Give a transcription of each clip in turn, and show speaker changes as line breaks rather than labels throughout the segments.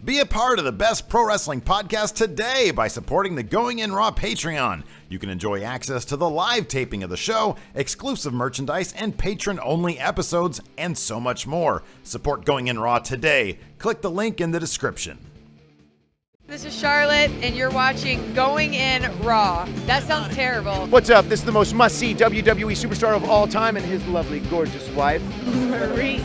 Be a part of the best pro wrestling podcast today by supporting the Going In Raw Patreon. You can enjoy access to the live taping of the show, exclusive merchandise, and patron-only episodes, and so much more. Support Going In Raw today. Click the link in the description.
This is Charlotte, and you're watching Going In Raw. That sounds terrible.
What's up? This is the most must-see WWE superstar of all time and his lovely, gorgeous wife,
Marie.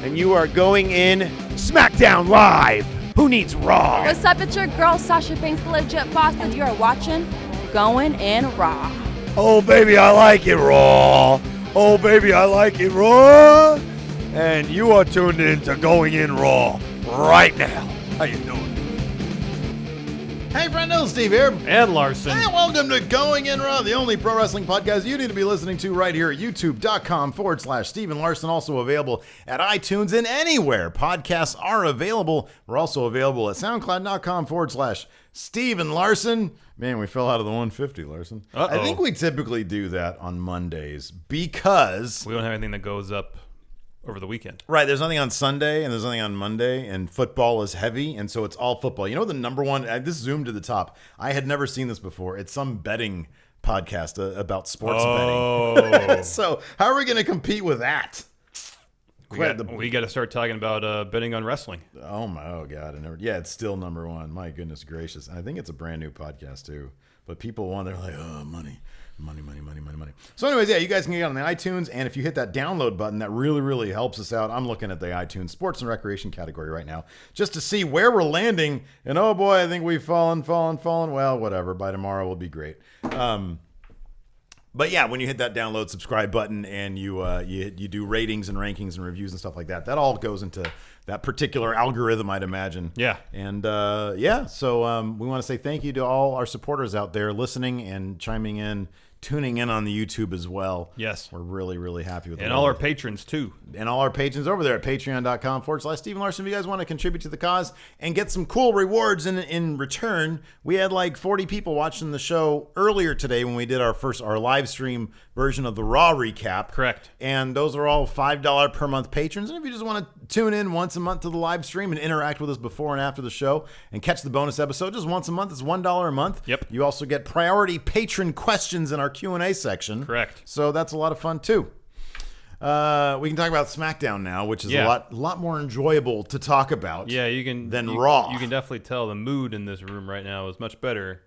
and you are going in Smackdown Live. Who needs Raw?
What's up? It's your girl, Sasha Banks, the legit boss, and you are watching Going In Raw.
Oh, baby, I like it raw. Oh, baby, I like it raw. And you are tuned in to Going In Raw right now. How you doing?
Hey, friendo, Steve here.
And Larson.
And welcome to Going In Raw, the only pro wrestling podcast you need to be listening to right here at youtube.com/Steve and Larson. Also available at iTunes and anywhere podcasts are available. We're also available at soundcloud.com/Steve and Larson. Man, we fell out of the 150, Larson.
Uh-oh.
I think we typically do that on Mondays because...
We don't have anything that goes up over the weekend.
Right, there's nothing on Sunday and there's nothing on Monday, and football is heavy, and so it's all football. You know the number one, this zoomed to the top. I had never seen this before. It's some betting podcast about sports betting. So how are we going to compete with that?
We got to start talking about betting on wrestling.
Oh God, it's still number one. My goodness gracious. And I think it's a brand new podcast too. But people they're like, oh, money. So anyways, yeah, you guys can get on the iTunes, and if you hit that download button, that really, really helps us out. I'm looking at the iTunes sports and recreation category right now just to see where we're landing. And oh boy, I think we've fallen. Well, whatever. By tomorrow, we'll be great. But yeah, when you hit that download, subscribe button, and you do ratings and rankings and reviews and stuff like that, that all goes into that particular algorithm, I'd imagine.
Yeah.
And so we want to say thank you to all our supporters out there listening and chiming in, tuning in on the YouTube as well.
Yes.
We're really, really happy with it.
And all our patrons, too.
And all our patrons over there at patreon.com/Steve and Larson. If you guys want to contribute to the cause and get some cool rewards in return, we had like 40 people watching the show earlier today when we did our live stream version of the Raw recap.
Correct.
And those are all $5 per month patrons. And if you just want to tune in once a month to the live stream and interact with us before and after the show and catch the bonus episode just once a month, it's $1 a month.
Yep.
You also get priority patron questions in our Q&A section.
Correct.
So that's a lot of fun too. We can talk about SmackDown now, which is a lot more enjoyable to talk about.
Yeah,
than Raw.
You can definitely tell the mood in this room right now is much better.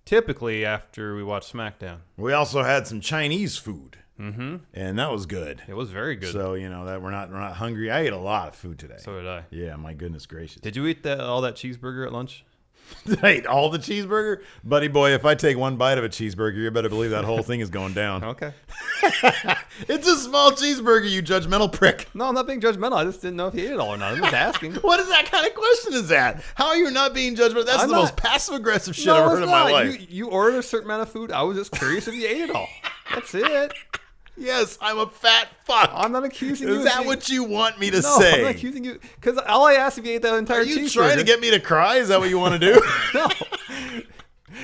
Typically, after we watch SmackDown,
we also had some Chinese food,
and
that was good.
it was very good.
So that we're not hungry. I ate a lot of food today.
So did I.
Yeah, my goodness gracious.
Did you eat all that cheeseburger at lunch?
Did I eat all the cheeseburger? Buddy boy, if I take one bite of a cheeseburger, you better believe that whole thing is going down.
Okay.
It's a small cheeseburger, you judgmental prick.
No, I'm not being judgmental. I just didn't know if you ate it all or not. I'm just asking.
What is that kind of question is that? How are you not being judgmental? That's the most passive-aggressive shit I've ever heard in my life.
You ordered a certain amount of food. I was just curious if you ate it all. That's it.
Yes, I'm a fat fuck.
I'm not accusing you.
Is that what you want me to
No,
say?
I'm not accusing you. Because all I asked if you ate that entire cheeseburger.
Are you trying to get me to cry? Is that what you want to do?
No.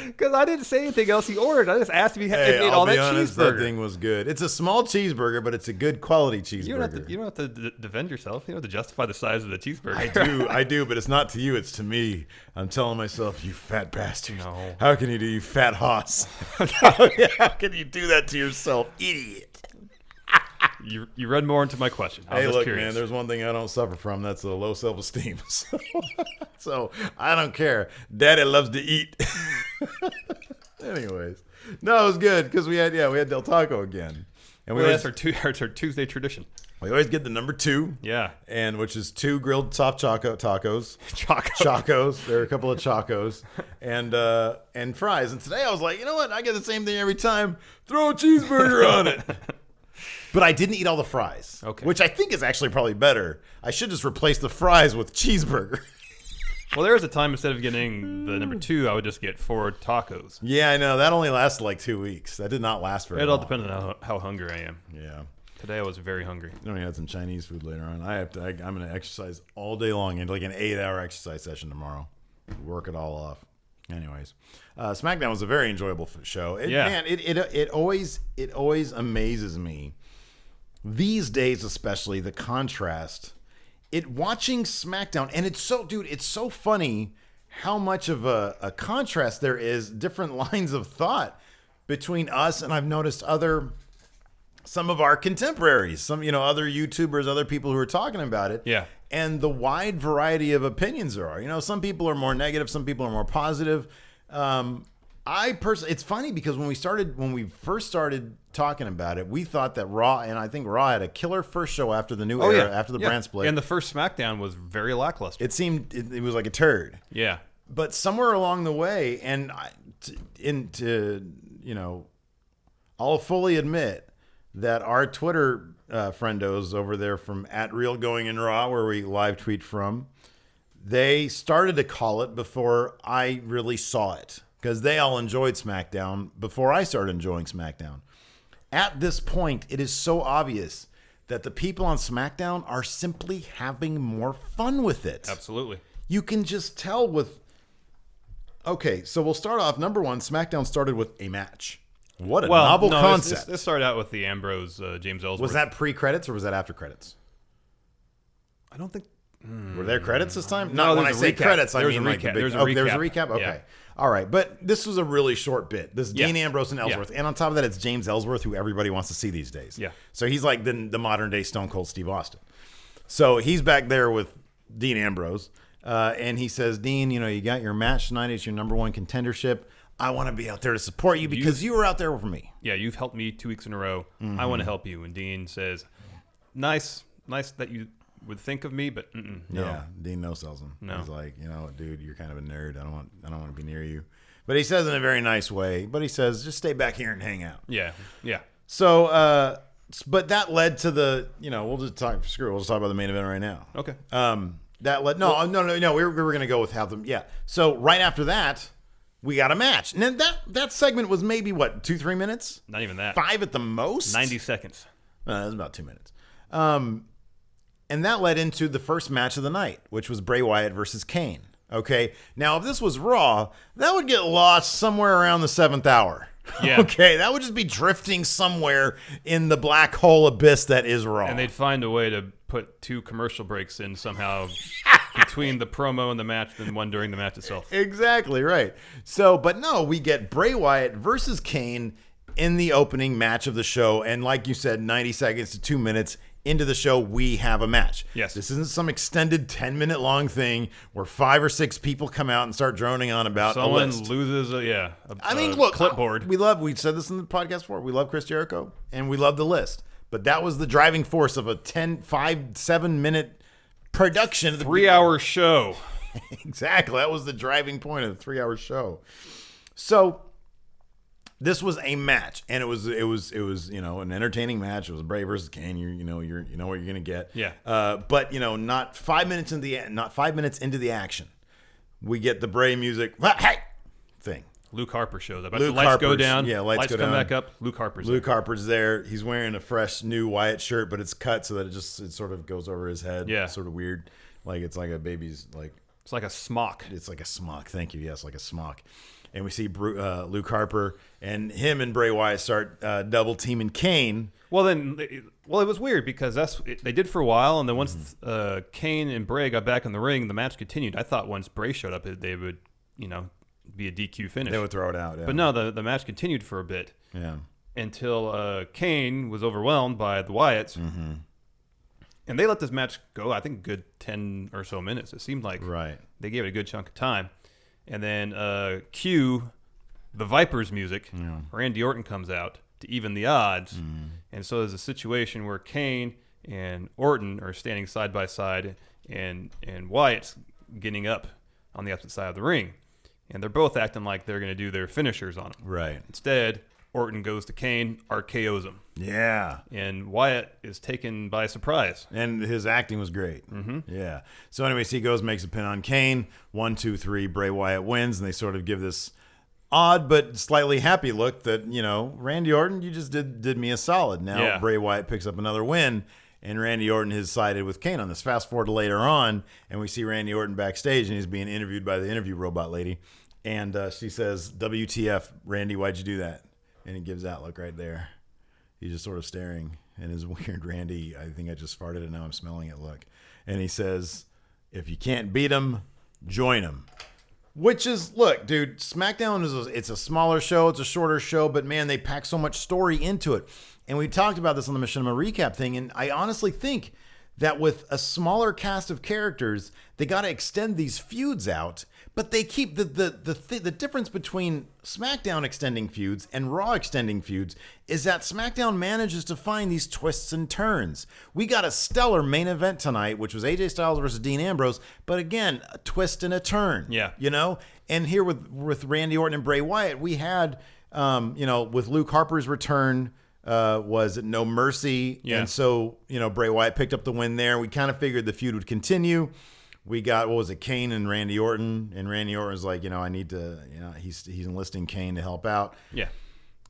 Because I didn't say anything else he ordered. I just asked if he ate all that cheeseburger.
That thing was good. It's a small cheeseburger, but it's a good quality cheeseburger.
You don't have to defend yourself. You don't have to justify the size of the cheeseburger.
I do, but it's not to you. It's to me. I'm telling myself, you fat bastard.
No.
How can you do, you fat hoss? How can you do that to yourself, idiot?
You read more into my question.
Hey, look, man, there's one thing I don't suffer from. That's a low self-esteem. So I don't care. Daddy loves to eat. Anyways. No, it was good because we had Del Taco again. And
that's our Tuesday tradition.
We always get the number 2.
Yeah.
And which is 2 grilled soft tacos.
Chacos.
There are a couple of chacos. And fries. And today I was like, you know what? I get the same thing every time. Throw a cheeseburger on it. But I didn't eat all the fries.
Okay.
Which I think is actually probably better. I should just replace the fries with cheeseburger.
Well, there was a time instead of getting the number 2, I would just get 4 tacos.
Yeah, I know. That only lasted like 2 weeks. That did not last very long.
It all depended on how hungry I am.
Yeah.
Today I was very hungry.
Then we had some Chinese food later on. I'm going to exercise all day long into like an 8-hour exercise session tomorrow. Work it all off. Anyways, SmackDown was a very enjoyable show. Man, it always amazes me these days, especially the contrast watching SmackDown, and it's so funny how much of a contrast there is, different lines of thought between us, and I've noticed some of our contemporaries, some, other YouTubers, other people who are talking about it.
Yeah.
And the wide variety of opinions there are. Some people are more negative, some people are more positive. It's funny because when we first started talking about it, we thought that Raw, and I think Raw had a killer first show after the new era, after the brand split.
And the first SmackDown was very lackluster.
It seemed it was like a turd.
Yeah.
But somewhere along the way, and I'll fully admit that our Twitter friendos over there from @RealGoingInRaw, where we live tweet from, they started to call it before I really saw it, because they all enjoyed SmackDown before I started enjoying SmackDown. At this point, it is so obvious that the people on SmackDown are simply having more fun with it.
Absolutely.
You can just tell with... Okay, so we'll start off. Number one, SmackDown started with a match. What a novel concept.
This started out with the Ambrose, James Ellsworth.
Was that pre-credits or was that after credits?
I don't think...
Were there credits this time?
No,
Not when I say
recap.
credits, I
There was
mean
a
like the
recap.
big...
There was a
there was a
recap.
recap? Okay.
Yeah.
All right, but this was a really short bit. This is Dean Ambrose and Ellsworth.
Yeah.
And on top of that, it's James Ellsworth, who everybody wants to see these days.
Yeah.
So he's like the modern-day Stone Cold Steve Austin. So he's back there with Dean Ambrose, and he says, Dean, you got your match tonight. It's your number one contendership. I want to be out there to support you because you were out there for me.
Yeah, you've helped me 2 weeks in a row. I want to help you. And Dean says, nice that you would think of me, but no.
Yeah, Dean no-sells him.
No.
He's like, dude, you're kind of a nerd. I don't want to be near you. But he says in a very nice way. But he says, just stay back here and hang out.
Yeah.
So, but that led to the, we'll just talk about the main event right now.
Okay.
That led, no. We were going to go with So right after that, we got a match. And then that segment was maybe, 2-3 minutes?
Not even that.
5 at the most?
90 seconds.
That was about 2 minutes. And that led into the first match of the night, which was Bray Wyatt versus Kane. Okay. Now, if this was Raw, that would get lost somewhere around the 7th hour.
Yeah.
Okay. That would just be drifting somewhere in the black hole abyss that is Raw.
And they'd find a way to put 2 commercial breaks in somehow between the promo and the match, then one during the match itself.
Exactly right. So, but no, we get Bray Wyatt versus Kane in the opening match of the show. And like you said, 90 seconds to 2 minutes into the show, we have a match.
Yes.
This isn't some extended 10-minute long thing where 5 or 6 people come out and start droning on about
Someone
a list.
loses
Look,
clipboard.
We said this in the podcast before. We love Chris Jericho and we love the list. But that was the driving force of a 7-minute production.
3-hour show.
Exactly. That was the driving point of the 3-hour show. So this was a match, and it was an entertaining match. It was Bray versus Kane. You know what you're gonna get.
Yeah.
But not 5 minutes into the action, we get the Bray music. Hey, thing.
Luke Harper shows up.
Luke
Lights go
Harper's-
down.
yeah, lights go
come
down.
back up. Luke Harper's
Luke
there.
Harper's there. He's wearing a fresh new Wyatt shirt, but it's cut so that it sort of goes over his head.
Yeah.
It's sort of weird. Like it's like a baby's like.
It's like a smock.
It's like a smock. Thank you. Yes, like a smock. And we see Luke Harper and him and Bray Wyatt start double teaming Kane.
Well, it was weird because they did for a while, and then once Kane and Bray got back in the ring, the match continued. I thought once Bray showed up, they would, be a DQ finish.
They would throw it out. Yeah.
But no, the match continued for a bit.
Yeah.
Until Kane was overwhelmed by the Wyatts. Mm-hmm. And they let this match go, I think, a good 10 or so minutes. It seemed like they gave it a good chunk of time. And then cue the Vipers music. Yeah. Randy Orton comes out to even the odds. Mm. And so there's a situation where Kane and Orton are standing side by side, and Wyatt's getting up on the opposite side of the ring. And they're both acting like they're going to do their finishers on him.
Right.
Instead, Orton goes to Kane, RKOs him.
Yeah.
And Wyatt is taken by surprise.
And his acting was great. Mm-hmm. Yeah. So anyways, he goes, makes a pin on Kane. 1, 2, 3, Bray Wyatt wins. And they sort of give this odd but slightly happy look that, Randy Orton, you just did me a solid. Now Bray Wyatt picks up another win. And Randy Orton has sided with Kane on this. Fast forward to later on, and we see Randy Orton backstage, and he's being interviewed by the interview robot lady. And she says, WTF, Randy, why'd you do that? And he gives that look right there. He's just sort of staring. And his weird Randy, I think I just farted and now I'm smelling it look. and he says, if you can't beat them, join them. Which is, look, dude, SmackDown it's a smaller show, it's a shorter show, but man, they pack so much story into it. And we talked about this on the Machinima recap thing, and I honestly think that with a smaller cast of characters, they got to extend these feuds out, but they keep the difference between SmackDown extending feuds and Raw extending feuds is that SmackDown manages to find these twists and turns. We got a stellar main event tonight, which was AJ Styles versus Dean Ambrose, but again, a twist and a turn.
Yeah.
You know? And here with Randy Orton and Bray Wyatt, we had, with Luke Harper's return, was it No Mercy?
Yeah.
And so, Bray Wyatt picked up the win there. We kind of figured the feud would continue. We got, Kane and Randy Orton. And Randy Orton was like, I need to, he's enlisting Kane to help out.
Yeah.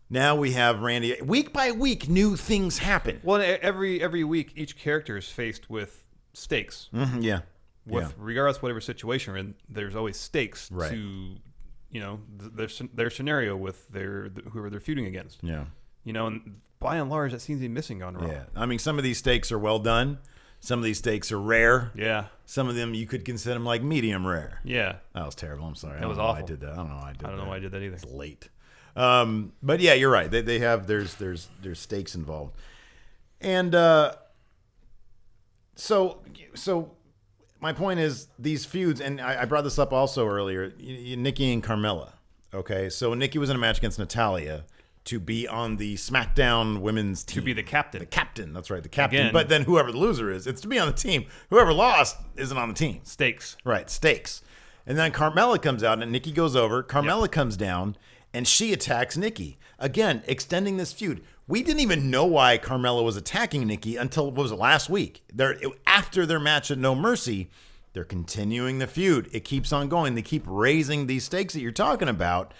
Now we have Randy. Week by week, new things happen.
Well, every week, each character is faced with stakes.
Mm-hmm, yeah.
Regardless whatever situation we're in, there's always stakes to, their scenario with whoever they're feuding against.
Yeah.
And by and large, that seems to be missing on Raw.
Yeah. I mean, some of these stakes are well done. Some of these stakes are rare.
Yeah.
Some of them you could consider them like medium rare.
Yeah.
That was terrible. I'm sorry.
That was awful.
I did that. I don't know why I did that.
I don't know why I did that either.
It's late. But yeah, you're right. They have there's stakes involved. And so my point is these feuds, and I brought this up also earlier, Nikki and Carmella. Okay, so Nikki was in a match against Natalya to be on the SmackDown women's team.
To be the captain.
The captain, that's right, the captain.
Again.
But then whoever the loser is, it's to be on the team. Whoever lost isn't on the team.
Stakes.
Right, stakes. And then Carmella comes out, and Nikki goes over. Carmella comes down, and she attacks Nikki. Again, extending this feud. We didn't even know why Carmella was attacking Nikki until, what was it, last week? After their match at No Mercy, they're continuing the feud. It keeps on going. They keep raising these stakes that you're talking about,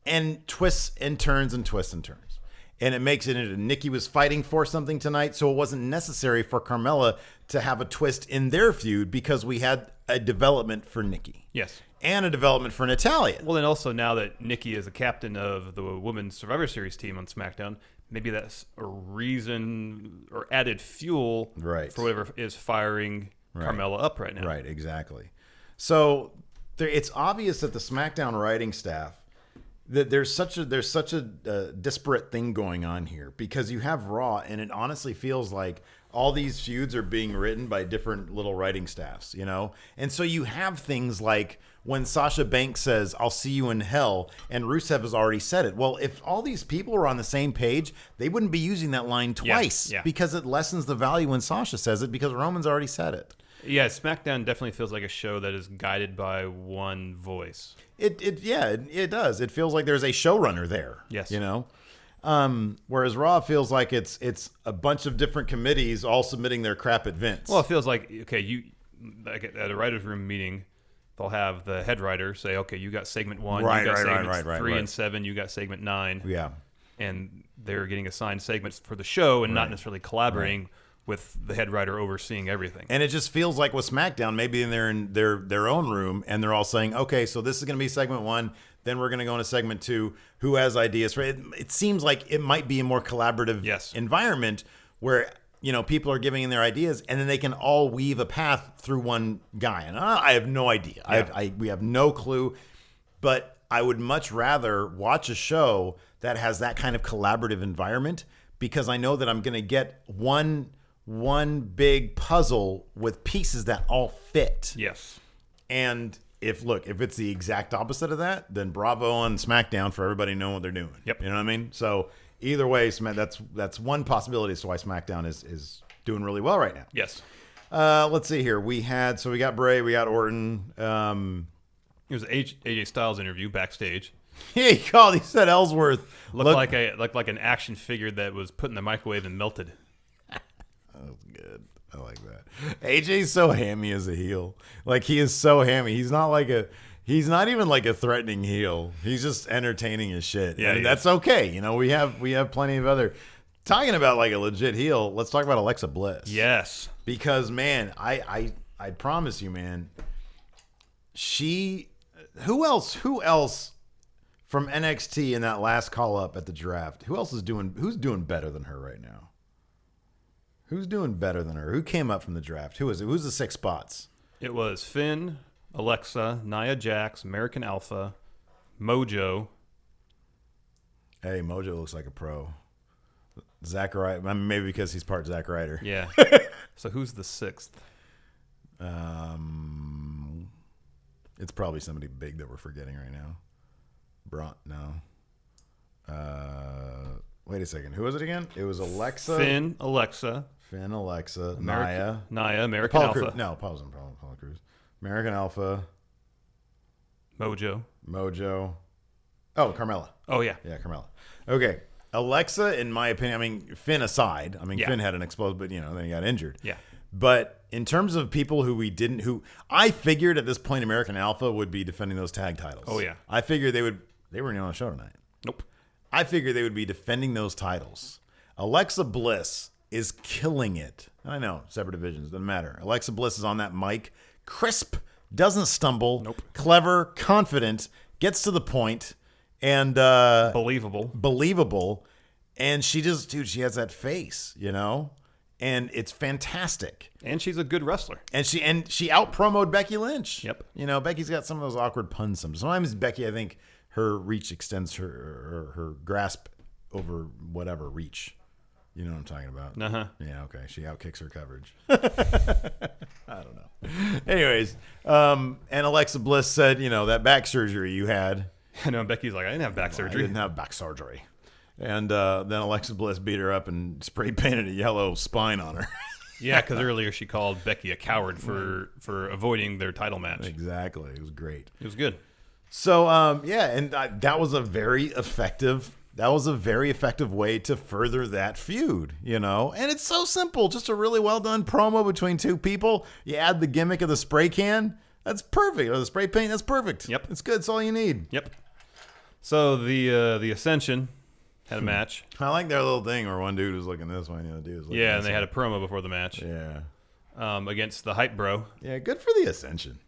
and twists and turns and twists and turns. And it makes it into Nikki was fighting for something tonight, so it wasn't necessary for Carmella to have a twist in their feud because we had a development for Nikki.
Yes.
And a development for Natalya.
Well, and also now that Nikki is the captain of the Women's Survivor Series team on SmackDown, maybe that's a reason or added fuel for whatever is firing Carmella up right now.
Right, exactly. So it's obvious that the SmackDown writing staff, that there's such a disparate thing going on here because you have Raw, and it honestly feels like all these feuds are being written by different little writing staffs, And so you have things like when Sasha Banks says, "I'll see you in hell," and Rusev has already said it. Well, if all these people were on the same page, they wouldn't be using that line twice because it lessens the value when Sasha says it because Roman's already said it.
Yeah, SmackDown definitely feels like a show that is guided by one voice.
It does. It feels like there's a showrunner there.
Yes.
Whereas Raw feels like it's a bunch of different committees all submitting their crap at Vince.
Well, it feels like, okay, like at a writer's room meeting, they'll have the head writer say, okay, you got segment 1, you got segments 3 and 7, you got segment 9.
Yeah.
And they're getting assigned segments for the show and not necessarily collaborating with the head writer overseeing everything.
And it just feels like with SmackDown, maybe they're in their own room and they're all saying, okay, so this is going to be segment 1, then we're going to go into segment 2. Who has ideas for it? It seems like it might be a more collaborative environment where people are giving in their ideas and then they can all weave a path through one guy. And I have no idea. Yeah. We have no clue. But I would much rather watch a show that has that kind of collaborative environment because I know that I'm going to get one big puzzle with pieces that all fit.
Yes.
And if it's the exact opposite of that, then bravo on SmackDown for everybody knowing what they're doing.
Yep.
You know what I mean? So either way, that's one possibility as to why SmackDown is doing really well right now.
Yes.
Let's see here. We got Bray, we got Orton.
It was an AJ Styles interview backstage.
He said Ellsworth
looked like an action figure that was put in the microwave and melted.
That was good. I like that. AJ's so hammy as a heel. Like, he is so hammy. He's not even like a threatening heel. He's just entertaining as shit. Yeah, and that's okay. We have plenty of other. Talking about like a legit heel, let's talk about Alexa Bliss.
Yes.
Because man, I promise you, man, who else from NXT in that last call up at the draft, who's doing better than her right now? Who's doing better than her? Who came up from the draft? Who is it? Who's the 6 spots?
It was Finn, Alexa, Nia Jax, American Alpha, Mojo.
Hey, Mojo looks like a pro. Zack Ryder, maybe because he's part Zack Ryder.
Yeah. So who's the 6th?
It's probably somebody big that we're forgetting right now. No. Wait a second. Who was it again? It was Alexa.
Finn, Alexa,
Nia,
American Alpha.
Cruz. No, Paula Cruz. American Alpha.
Mojo.
Oh, Carmella.
Oh, yeah.
Yeah, Carmella. Okay. Alexa, in my opinion, Finn aside, Finn had an explode, but then he got injured.
Yeah.
But in terms of people who I figured at this point American Alpha would be defending those tag titles.
Oh, yeah.
I figured they weren't on the show tonight.
Nope.
I figured they would be defending those titles. Alexa Bliss is killing it. I know, separate divisions, doesn't matter. Alexa Bliss is on that mic, crisp, doesn't stumble, clever, confident, gets to the point, and believable. And she she has that face, and it's fantastic.
And she's a good wrestler.
And she out-promoed Becky Lynch.
Yep.
Becky's got some of those awkward puns. Sometimes Becky, I think, her reach extends her grasp over whatever reach. You know what I'm talking about?
Uh-huh.
Yeah, okay. She outkicks her coverage. I don't know. Anyways, and Alexa Bliss said, that back surgery you had.
I know, Becky's like, I didn't have back surgery.
I didn't have back surgery. And then Alexa Bliss beat her up and spray painted a yellow spine on her.
Yeah, because earlier she called Becky a coward for avoiding their title match.
Exactly. It was great.
It was good.
So, and that was a very effective way to further that feud, And it's so simple. Just a really well done promo between two people. You add the gimmick of the spray can. That's perfect. Or the spray paint. That's perfect.
Yep.
It's good. It's all you need.
Yep. So the Ascension had a match.
I like their little thing where one dude was looking this way and the other dude was looking
and they had a promo before the match.
Yeah.
Against the Hype Bro.
Yeah, good for the Ascension.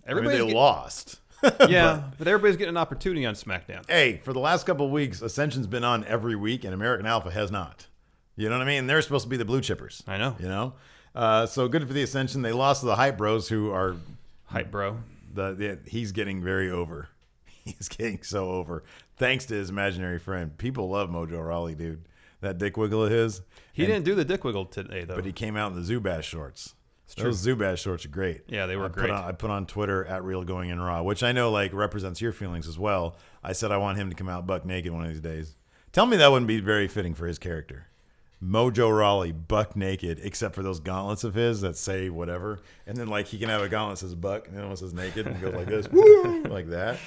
They lost.
Yeah, but everybody's getting an opportunity on SmackDown.
Hey, for the last couple of weeks, Ascension's been on every week, and American Alpha has not. You know what I mean? They're supposed to be the blue chippers.
I know.
So good for the Ascension. They lost to the Hype Bros, who are
Hype Bro.
He's getting very over. He's getting so over. Thanks to his imaginary friend. People love Mojo Rawley, dude. That dick wiggle of his.
He didn't do the dick wiggle today, though.
But he came out in the Zubaz shorts. Those Zubaz shorts are great.
Yeah, they were great.
I put on Twitter @RealGoingInRaw, which I know represents your feelings as well. I said I want him to come out buck naked one of these days. Tell me that wouldn't be very fitting for his character. Mojo Rawley buck naked, except for those gauntlets of his that say whatever, and then he can have a gauntlet that says buck and then one says naked and goes like this, woo, like that.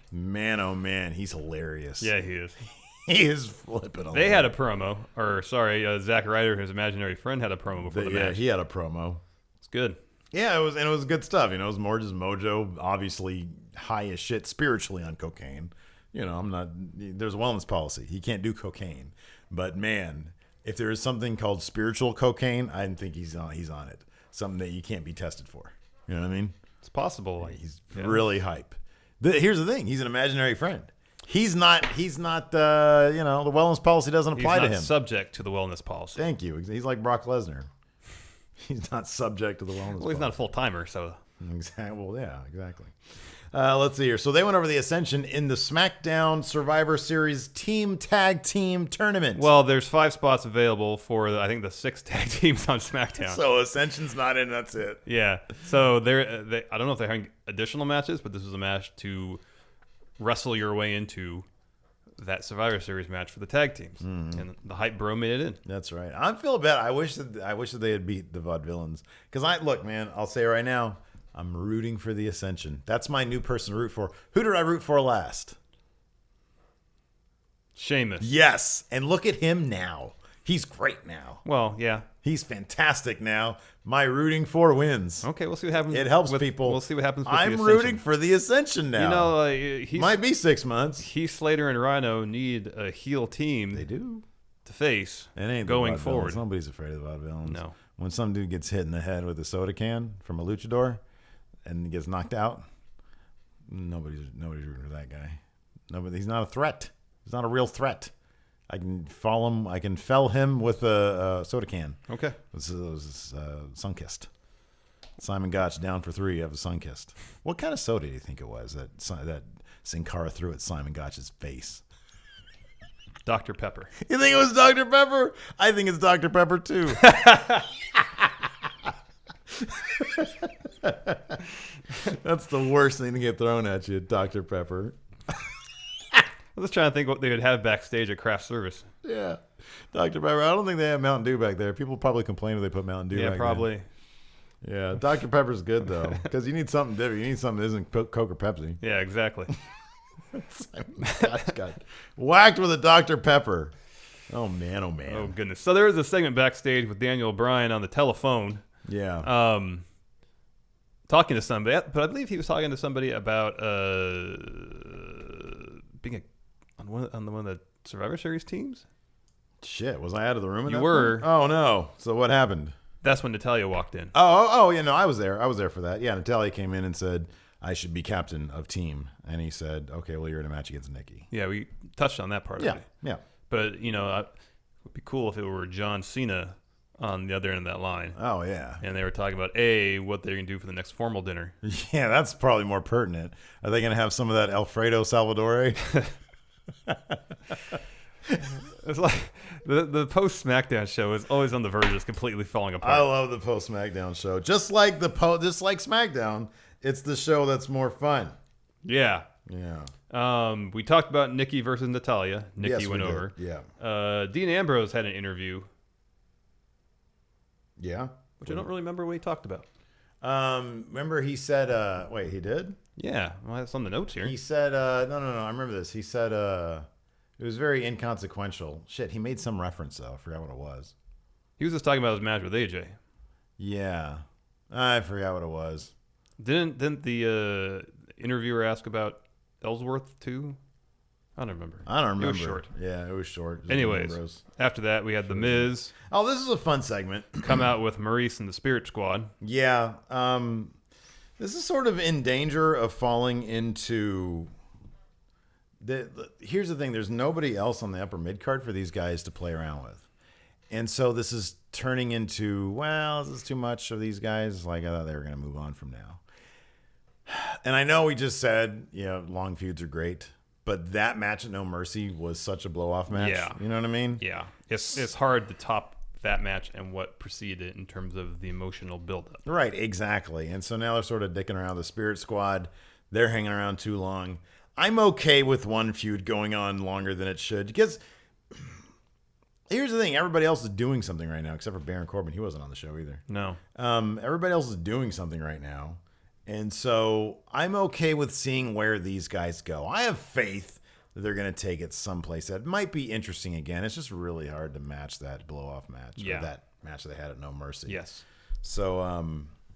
Man, oh man, he's hilarious.
Yeah, he is.
He is flipping.
They had a promo, Zack Ryder, his imaginary friend, had a promo before the match.
Yeah, he had a promo.
It's good.
Yeah, it was good stuff. It was more just Mojo, obviously high as shit spiritually on cocaine. There's a wellness policy. He can't do cocaine, but man, if there is something called spiritual cocaine, I think he's on it. Something that you can't be tested for. You know what I mean?
It's possible.
He's really hype. Here's the thing. He's an imaginary friend. He's not. The wellness policy doesn't apply to him.
He's not subject to the wellness policy.
Thank you. He's like Brock Lesnar. He's not subject to the wellness policy.
Well, he's not a full timer, so.
Exactly. Well, yeah, exactly. Let's see here. So they went over the Ascension in the SmackDown Survivor Series Tag Team Tournament.
Well, there's 5 spots available for, I think, the 6 tag teams on SmackDown.
So Ascension's not in, that's it.
Yeah. So I don't know if they're having additional matches, but this was a match to wrestle your way into that Survivor Series match for the tag teams. Mm-hmm. And the Hype Bro made it in.
That's right. I feel bad. I wish that they had beat the Vaudevillains. Because look, man, I'll say right now, I'm rooting for the Ascension. That's my new person to root for. Who did I root for last?
Sheamus.
Yes. And look at him now. He's great now.
Well, yeah.
He's fantastic now. My rooting for wins.
Okay, we'll see what happens.
It helps people.
We'll see what happens with the
I'm
Ascension.
rooting for the Ascension now.
Might
be 6 months.
Heath Slater and Rhino need a heel team.
They do.
To face
it ain't
going forward.
Nobody's afraid of the Vaudevillains.
No. When
some dude gets hit in the head with a soda can from a luchador and he gets knocked out, nobody's rooting for that guy. He's not a threat. He's not a real threat. I can follow him. I can fell him with a soda can.
Okay.
This is Sunkist. Simon Gotch down for 3. You have a Sunkist. What kind of soda do you think it was that Sin Cara threw at Simon Gotch's face?
Dr. Pepper.
You think it was Dr. Pepper? I think it's Dr. Pepper too. That's the worst thing to get thrown at you, Dr. Pepper.
I was trying to think what they would have backstage at craft service.
Yeah. Dr. Pepper. I don't think they have Mountain Dew back there. People probably complain if they put Mountain Dew back there.
Yeah, probably.
Yeah, Dr. Pepper's good, though, because you need something different. You need something that isn't Coke or Pepsi.
Yeah, exactly.
Got whacked with a Dr. Pepper. Oh, man, oh, man.
Oh, goodness. So there was a segment backstage with Daniel Bryan on the telephone.
Yeah.
Talking to somebody, but I believe he was talking to somebody about being on one of the Survivor Series teams.
Shit, was I out of the room?
You were.
Point? Oh no! So what happened?
That's when Natalya walked in.
Oh, yeah, no, I was there. I was there for that. Yeah, Natalya came in and said I should be captain of team, and he said, "Okay, well, you're in a match against Nikki."
Yeah, we touched on that part.
Yeah,
already.
yeah.
But it would be cool if it were John Cena on the other end of that line.
Oh yeah.
And they were talking about what they're gonna do for the next formal dinner.
Yeah, that's probably more pertinent. Are they gonna have some of that Alfredo Salvadore?
It's like the post SmackDown show is always on the verge of completely falling apart.
I love the post SmackDown show. Just like SmackDown, it's the show that's more fun.
Yeah.
Yeah.
We talked about Nikki versus Natalya. Nikki went over.
Yeah.
Dean Ambrose had an interview.
Yeah.
Which I don't really remember what he talked about.
Remember he said, wait, he did?
Yeah. Well, that's on the notes here.
He said, no, I remember this. He said, it was very inconsequential. Shit, he made some reference, though. I forgot what it was.
He was just talking about his match with AJ.
Yeah. I forgot what it was.
Didn't the interviewer ask about Ellsworth, too? I don't remember.
It was
short.
Yeah, it was short.
Anyways, after that, we had The Miz.
Oh, this is a fun segment.
Come out with Maurice and the Spirit Squad.
Yeah. This is sort of in danger of falling into... Here's the thing. There's nobody else on the upper mid-card for these guys to play around with. And so this is turning into, well, this is too much of these guys. Like, I thought they were going to move on from now. And I know we just said, long feuds are great. But that match at No Mercy was such a blow-off match.
Yeah.
You know what I mean?
Yeah. It's hard to top that match and what preceded it in terms of the emotional buildup.
Right, exactly. And so now they're sort of dicking around the Spirit Squad. They're hanging around too long. I'm okay with one feud going on longer than it should. Because here's the thing. Everybody else is doing something right now, except for Baron Corbin. He wasn't on the show either.
No.
Everybody else is doing something right now. And so I'm okay with seeing where these guys go. I have faith that they're going to take it someplace that might be interesting again. It's just really hard to match that blow-off match.
Yeah.
Or that match they had at No Mercy.
Yes.
So,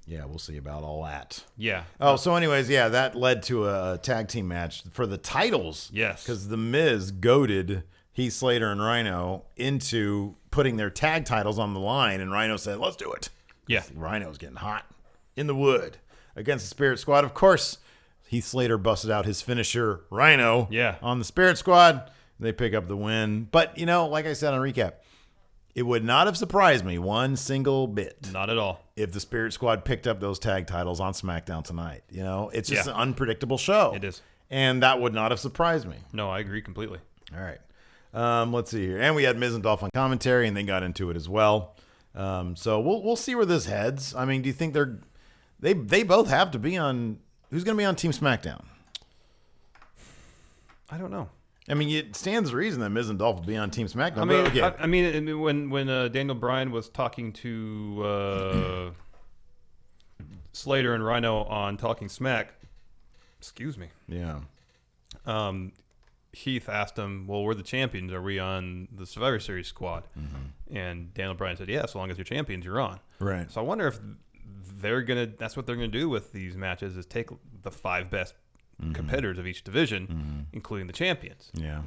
yeah, we'll see about all that.
Yeah.
Oh, so anyways, yeah, that led to a tag team match for the titles.
Yes.
Because The Miz goaded Heath Slater and Rhino into putting their tag titles on the line, and Rhino said, let's do it.
Yeah.
Rhino's getting hot in the wood. Against the Spirit Squad, of course, Heath Slater busted out his finisher, Rhino, on the Spirit Squad. They pick up the win. But, like I said on recap, it would not have surprised me one single bit.
Not at all.
If the Spirit Squad picked up those tag titles on SmackDown tonight. It's just an unpredictable show.
It is.
And that would not have surprised me.
No, I agree completely.
All right. Let's see here. And we had Miz and Dolph on commentary, and they got into it as well. So we'll see where this heads. I mean, do you think they both have to be on... Who's going to be on Team SmackDown?
I don't know.
I mean, it stands to reason that Miz and Dolph will be on Team SmackDown.
I mean, when Daniel Bryan was talking to Slater and Rhino on Talking Smack, excuse me.
Yeah.
Heath asked him, well, we're the champions. Are we on the Survivor Series squad? Mm-hmm. And Daniel Bryan said, yeah, so long as you're champions, you're on.
Right.
So I wonder if that's what they're going to do with these matches, is take the 5 best competitors of each division, including the champions.
Yeah.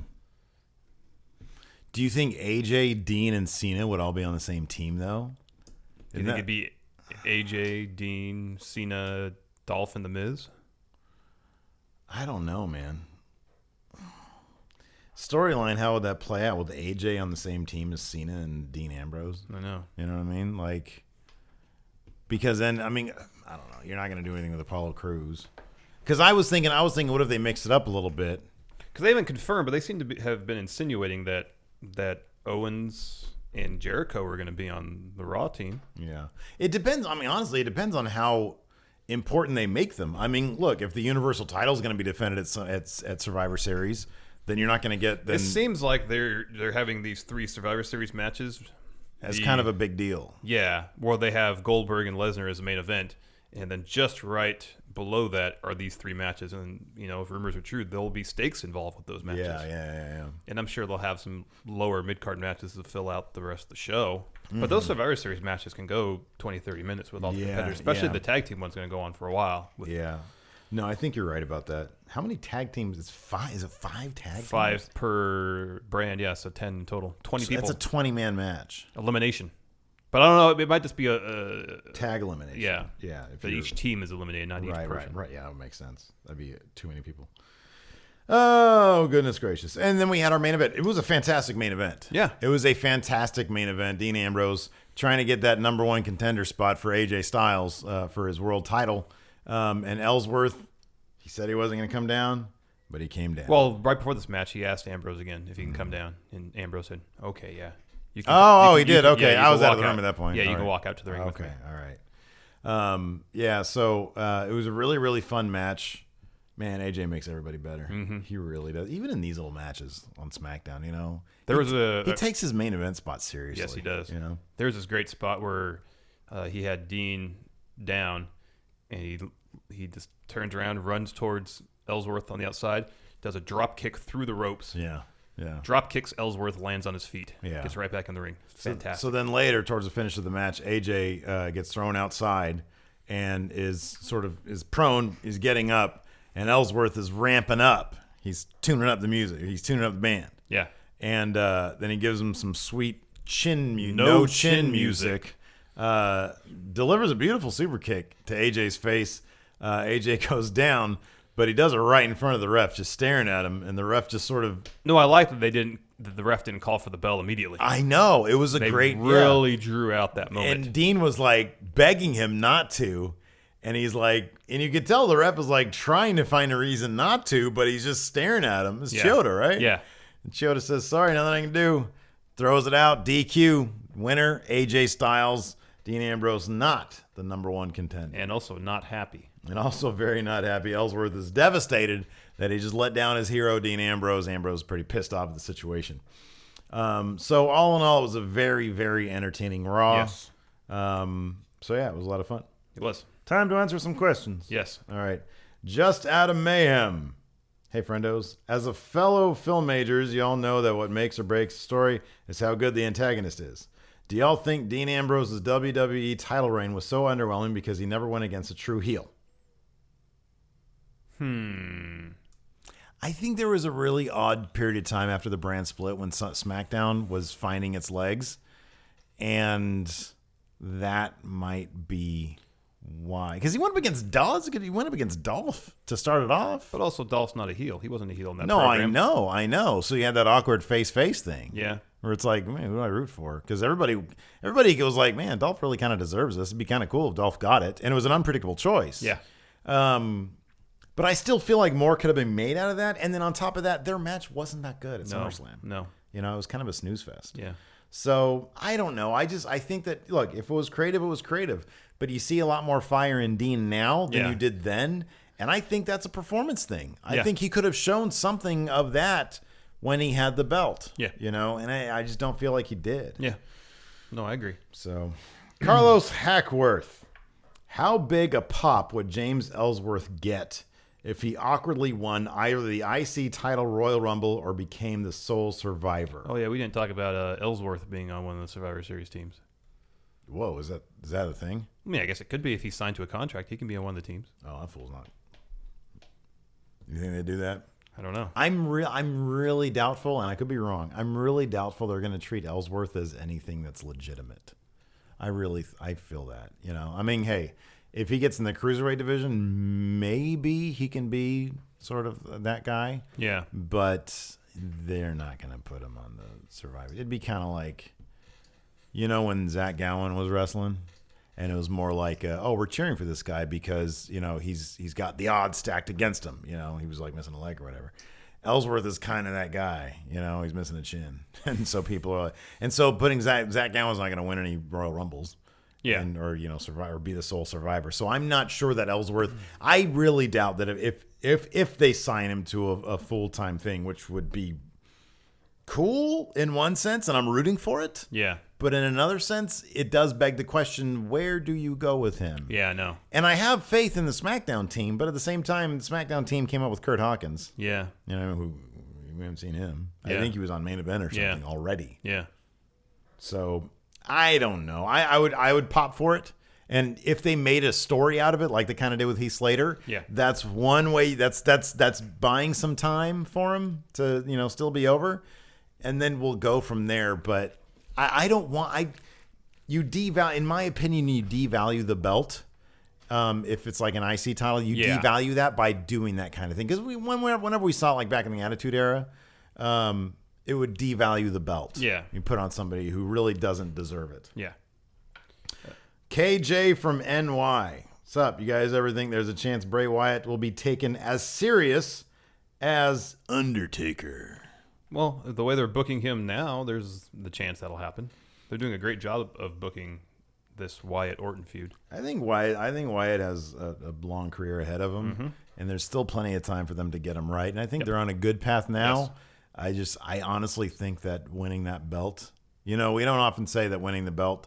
Do you think AJ, Dean, and Cena would all be on the same team, though?
Do you think it'd be AJ, Dean, Cena, Dolph, and The Miz?
I don't know, man. storyline, how would that play out with AJ on the same team as Cena and Dean Ambrose?
I know.
You know what I mean? Like, because then, I mean, I don't know. You're not going to do anything with Apollo Crews. Because I was thinking, what if they mixed it up a little bit?
Because they haven't confirmed, but they seem to have been insinuating that Owens and Jericho were going to be on the Raw team.
Yeah. It depends. I mean, honestly, it depends on how important they make them. I mean, look, if the Universal title is going to be defended at Survivor Series, then you're not going to get... Then,
it seems like they're having these 3 Survivor Series matches.
That's kind of a big deal.
Yeah, where they have Goldberg and Lesnar as the main event, and then just right below that are these 3 matches. And, you know, if rumors are true, there will be stakes involved with those matches.
Yeah.
And I'm sure they'll have some lower mid-card matches to fill out the rest of the show. But those Survivor Series matches can go 20, 30 minutes with all the competitors, especially the tag team one's going to go on for a while.
No, I think you're right about that. How many tag teams? Is it 5 tag teams?
5 per brand, yeah, so 10 in total. 20 people.
That's a 20-man match.
Elimination. But I don't know, it might just be a
tag elimination.
Yeah. But each team is eliminated, not each person.
Right. Yeah, that would make sense. That'd be too many people. Oh, goodness gracious. And then we had our main event. It was a fantastic main event.
Yeah.
It was a fantastic main event. Dean Ambrose trying to get that number 1 contender spot for AJ Styles for his world title. And Ellsworth, he said he wasn't going to come down, but he came down.
Well, right before this match, he asked Ambrose again if he can come down. And Ambrose said, okay, yeah.
He did. Okay.
Yeah,
I was out of the
out.
room at that point.
Yeah,
all
you
right.
can walk out to the ring with me.
Okay. All right. So it was a really, really fun match. Man, AJ makes everybody better. Mm-hmm. He really does. Even in these little matches on SmackDown, you know. He takes his main event spot seriously.
Yes, he does.
You know,
there was this great spot where he had Dean down, and he just turns around, runs towards Ellsworth on the outside, does a drop kick through the ropes.
Yeah.
Drop kicks Ellsworth, lands on his feet.
Yeah.
Gets right back in the ring. Fantastic.
So then later, towards the finish of the match, AJ gets thrown outside and is prone, is getting up, and Ellsworth is ramping up. He's tuning up the music. He's tuning up the band.
Yeah.
And then he gives him some sweet chin music. Delivers a beautiful super kick to AJ's face. AJ goes down, but he does it right in front of the ref, just staring at him, and the ref just sort of...
No, I like that the ref didn't call for the bell immediately.
I know. It was
they
great...
really drew out that moment.
And Dean was, like, begging him not to, and he's like... And you could tell the ref was, like, trying to find a reason not to, but he's just staring at him. It's Chioda, right?
Yeah.
And Chioda says, sorry, nothing I can do. Throws it out. DQ. Winner, AJ Styles. Dean Ambrose not the number 1 contender.
And also not happy.
And also very not happy. Ellsworth is devastated that he just let down his hero, Dean Ambrose. Ambrose is pretty pissed off at the situation. So all in all, it was a very, very entertaining Raw.
Yes.
So yeah, it was a lot of fun.
It was.
Time to answer some questions.
Yes.
All right. Just out of mayhem. Hey, friendos. As a fellow film majors, y'all know that what makes or breaks a story is how good the antagonist is. Do y'all think Dean Ambrose's WWE title reign was so underwhelming because he never went against a true heel? I think there was a really odd period of time after the brand split when SmackDown was finding its legs, and that might be why. Because he went up against Dolph. He went up against Dolph to start it off.
But also, Dolph's not a heel. He wasn't a heel in that
No,
program.
I know. So you had that awkward face-face thing.
Yeah.
Where it's like, man, who do I root for? Because everybody goes like, man, Dolph really kind of deserves this. It'd be kind of cool if Dolph got it. And it was an unpredictable choice.
Yeah.
But I still feel like more could have been made out of that. And then on top of that, their match wasn't that good at SummerSlam.
No.
You know, it was kind of a snooze fest.
Yeah.
So I don't know. I think that, look, if it was creative, it was creative. But you see a lot more fire in Dean now than you did then. And I think that's a performance thing. I think he could have shown something of that when he had the belt.
Yeah.
You know, and I just don't feel like he did.
Yeah. No, I agree.
So, Carlos Hackworth. How big a pop would James Ellsworth get if he awkwardly won either the IC title Royal Rumble or became the sole survivor?
Oh, yeah, we didn't talk about Ellsworth being on one of the Survivor Series teams.
Whoa, is that a thing?
I mean, I guess it could be if he's signed to a contract. He can be on one of the teams.
Oh, that fool's not. You think they do that?
I don't know.
I'm really doubtful, and I could be wrong. I'm really doubtful they're going to treat Ellsworth as anything that's legitimate. I feel that. You know, I mean, hey, if he gets in the cruiserweight division, maybe he can be sort of that guy.
Yeah.
But they're not going to put him on the Survivor. It'd be kind of like, you know, when Zach Gowen was wrestling, and it was more like, we're cheering for this guy because, you know, he's got the odds stacked against him. You know, he was like missing a leg or whatever. Ellsworth is kind of that guy. You know, he's missing a chin, and so people are like, and so putting Zach Gowen's not going to win any Royal Rumbles.
Yeah.
Or, you know, survive or be the sole survivor. So I'm not sure that Ellsworth, I really doubt that if they sign him to a full-time thing, which would be cool in one sense, and I'm rooting for it.
Yeah.
But in another sense, it does beg the question, where do you go with him?
Yeah, I know.
And I have faith in the SmackDown team, but at the same time, the SmackDown team came up with Kurt Hawkins.
Yeah.
You know, who we haven't seen him.
Yeah.
I think he was on Main Event or something already.
Yeah.
So I don't know. I would pop for it. And if they made a story out of it, like they kind of did with Heath Slater, that's one way. That's buying some time for him to, you know, still be over, and then we'll go from there. But I don't want in my opinion, you devalue the belt. If it's like an IC title, you devalue that by doing that kind of thing. Because whenever we saw it, like back in the Attitude Era, it would devalue the belt.
Yeah.
You put on somebody who really doesn't deserve it.
Yeah.
KJ from NY. What's up? You guys ever think there's a chance Bray Wyatt will be taken as serious as Undertaker?
Well, the way they're booking him now, there's the chance that'll happen. They're doing a great job of booking this Wyatt-Orton feud.
I think Wyatt has a long career ahead of him, and there's still plenty of time for them to get him right. And I think they're on a good path now. Yes. I honestly think that winning that belt, you know, we don't often say that winning the belt,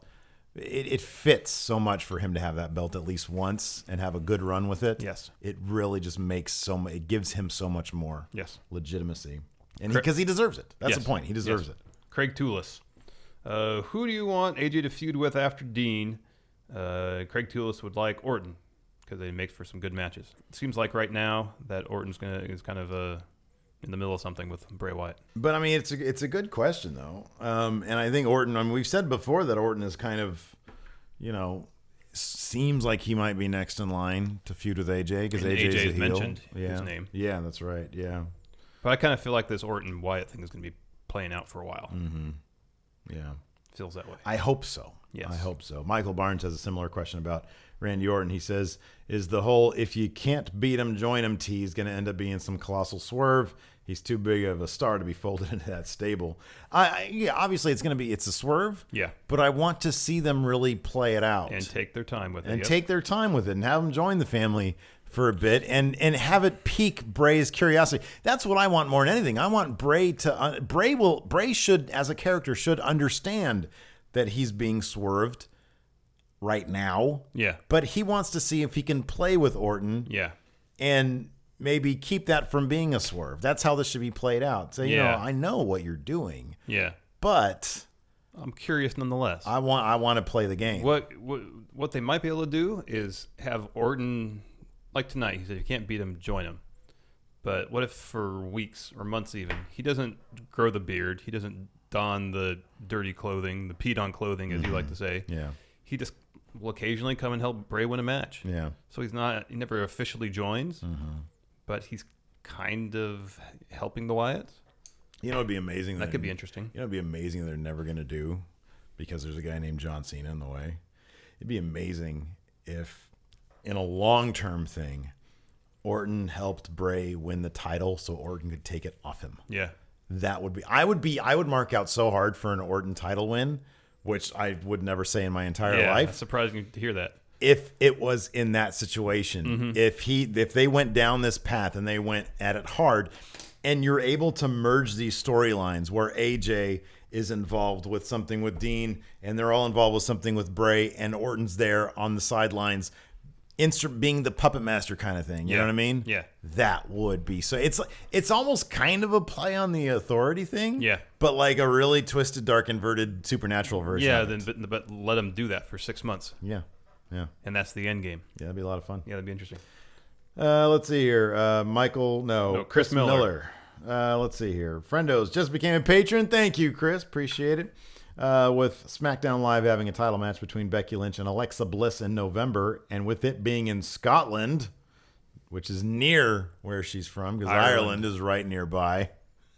it fits so much for him to have that belt at least once and have a good run with it.
Yes.
It really just makes it gives him so much more legitimacy. And because he deserves it. That's the point. He deserves it.
Craig Toulis. Who do you want AJ to feud with after Dean? Craig Toulis would like Orton because they make for some good matches. It seems like right now that Orton's is kind of in the middle of something with Bray Wyatt.
But I mean, it's a good question though, and I think Orton. I mean, we've said before that Orton is kind of, you know, seems like he might be next in line to feud with AJ because AJ's
mentioned his name.
Yeah, that's right. Yeah,
but I kind of feel like this Orton Wyatt thing is going to be playing out for a while.
Mm-hmm. Yeah,
feels that way.
I hope so.
Yes,
I hope so. Michael Barnes has a similar question about Randy Orton. He says, "Is the whole if you can't beat him, join him tease going to end up being some colossal swerve? He's too big of a star to be folded into that stable." Yeah, obviously it's a swerve.
Yeah,
but I want to see them really play it out
and take their time with it.
And take their time with it, and have them join the family for a bit, and have it pique Bray's curiosity. That's what I want more than anything. I want Bray to Bray should, as a character, should understand that he's being swerved right now.
Yeah,
but he wants to see if he can play with Orton.
Yeah,
and maybe keep that from being a swerve. That's how this should be played out. Say, you know, I know what you're doing.
Yeah.
But
I'm curious nonetheless.
I want to play the game.
What they might be able to do is have Orton, like tonight, he said, if you can't beat him, join him. But what if for weeks or months even, he doesn't grow the beard, he doesn't don the dirty clothing, the peed-on clothing, as you like to say.
Yeah.
He just will occasionally come and help Bray win a match.
Yeah.
So he never officially joins. Mm-hmm. But he's kind of helping the Wyatts. You know, it'd be amazing. That could be interesting. You know, it'd be amazing they're never going to do, because there's a guy named John Cena in the way. It'd be amazing if, in a long-term thing, Orton helped Bray win the title so Orton could take it off him. Yeah. That would be. I would mark out so hard for an Orton title win, which I would never say in my entire life. It's surprising to hear that. If it was in that situation, if they went down this path and they went at it hard, and you're able to merge these storylines where AJ is involved with something with Dean and they're all involved with something with Bray, and Orton's there on the sidelines, being the puppet master kind of thing. You know what I mean? Yeah. That would be so. It's almost kind of a play on the authority thing. Yeah. But like a really twisted, dark, inverted supernatural version. Yeah. But let them do that for 6 months. Yeah. Yeah. And that's the end game. Yeah, that'd be a lot of fun. Yeah, that'd be interesting. Let's see here. Chris Miller. Let's see here. Friendos just became a patron. Thank you, Chris. Appreciate it. With SmackDown Live having a title match between Becky Lynch and Alexa Bliss in November, and with it being in Scotland, which is near where she's from, because Ireland is right nearby.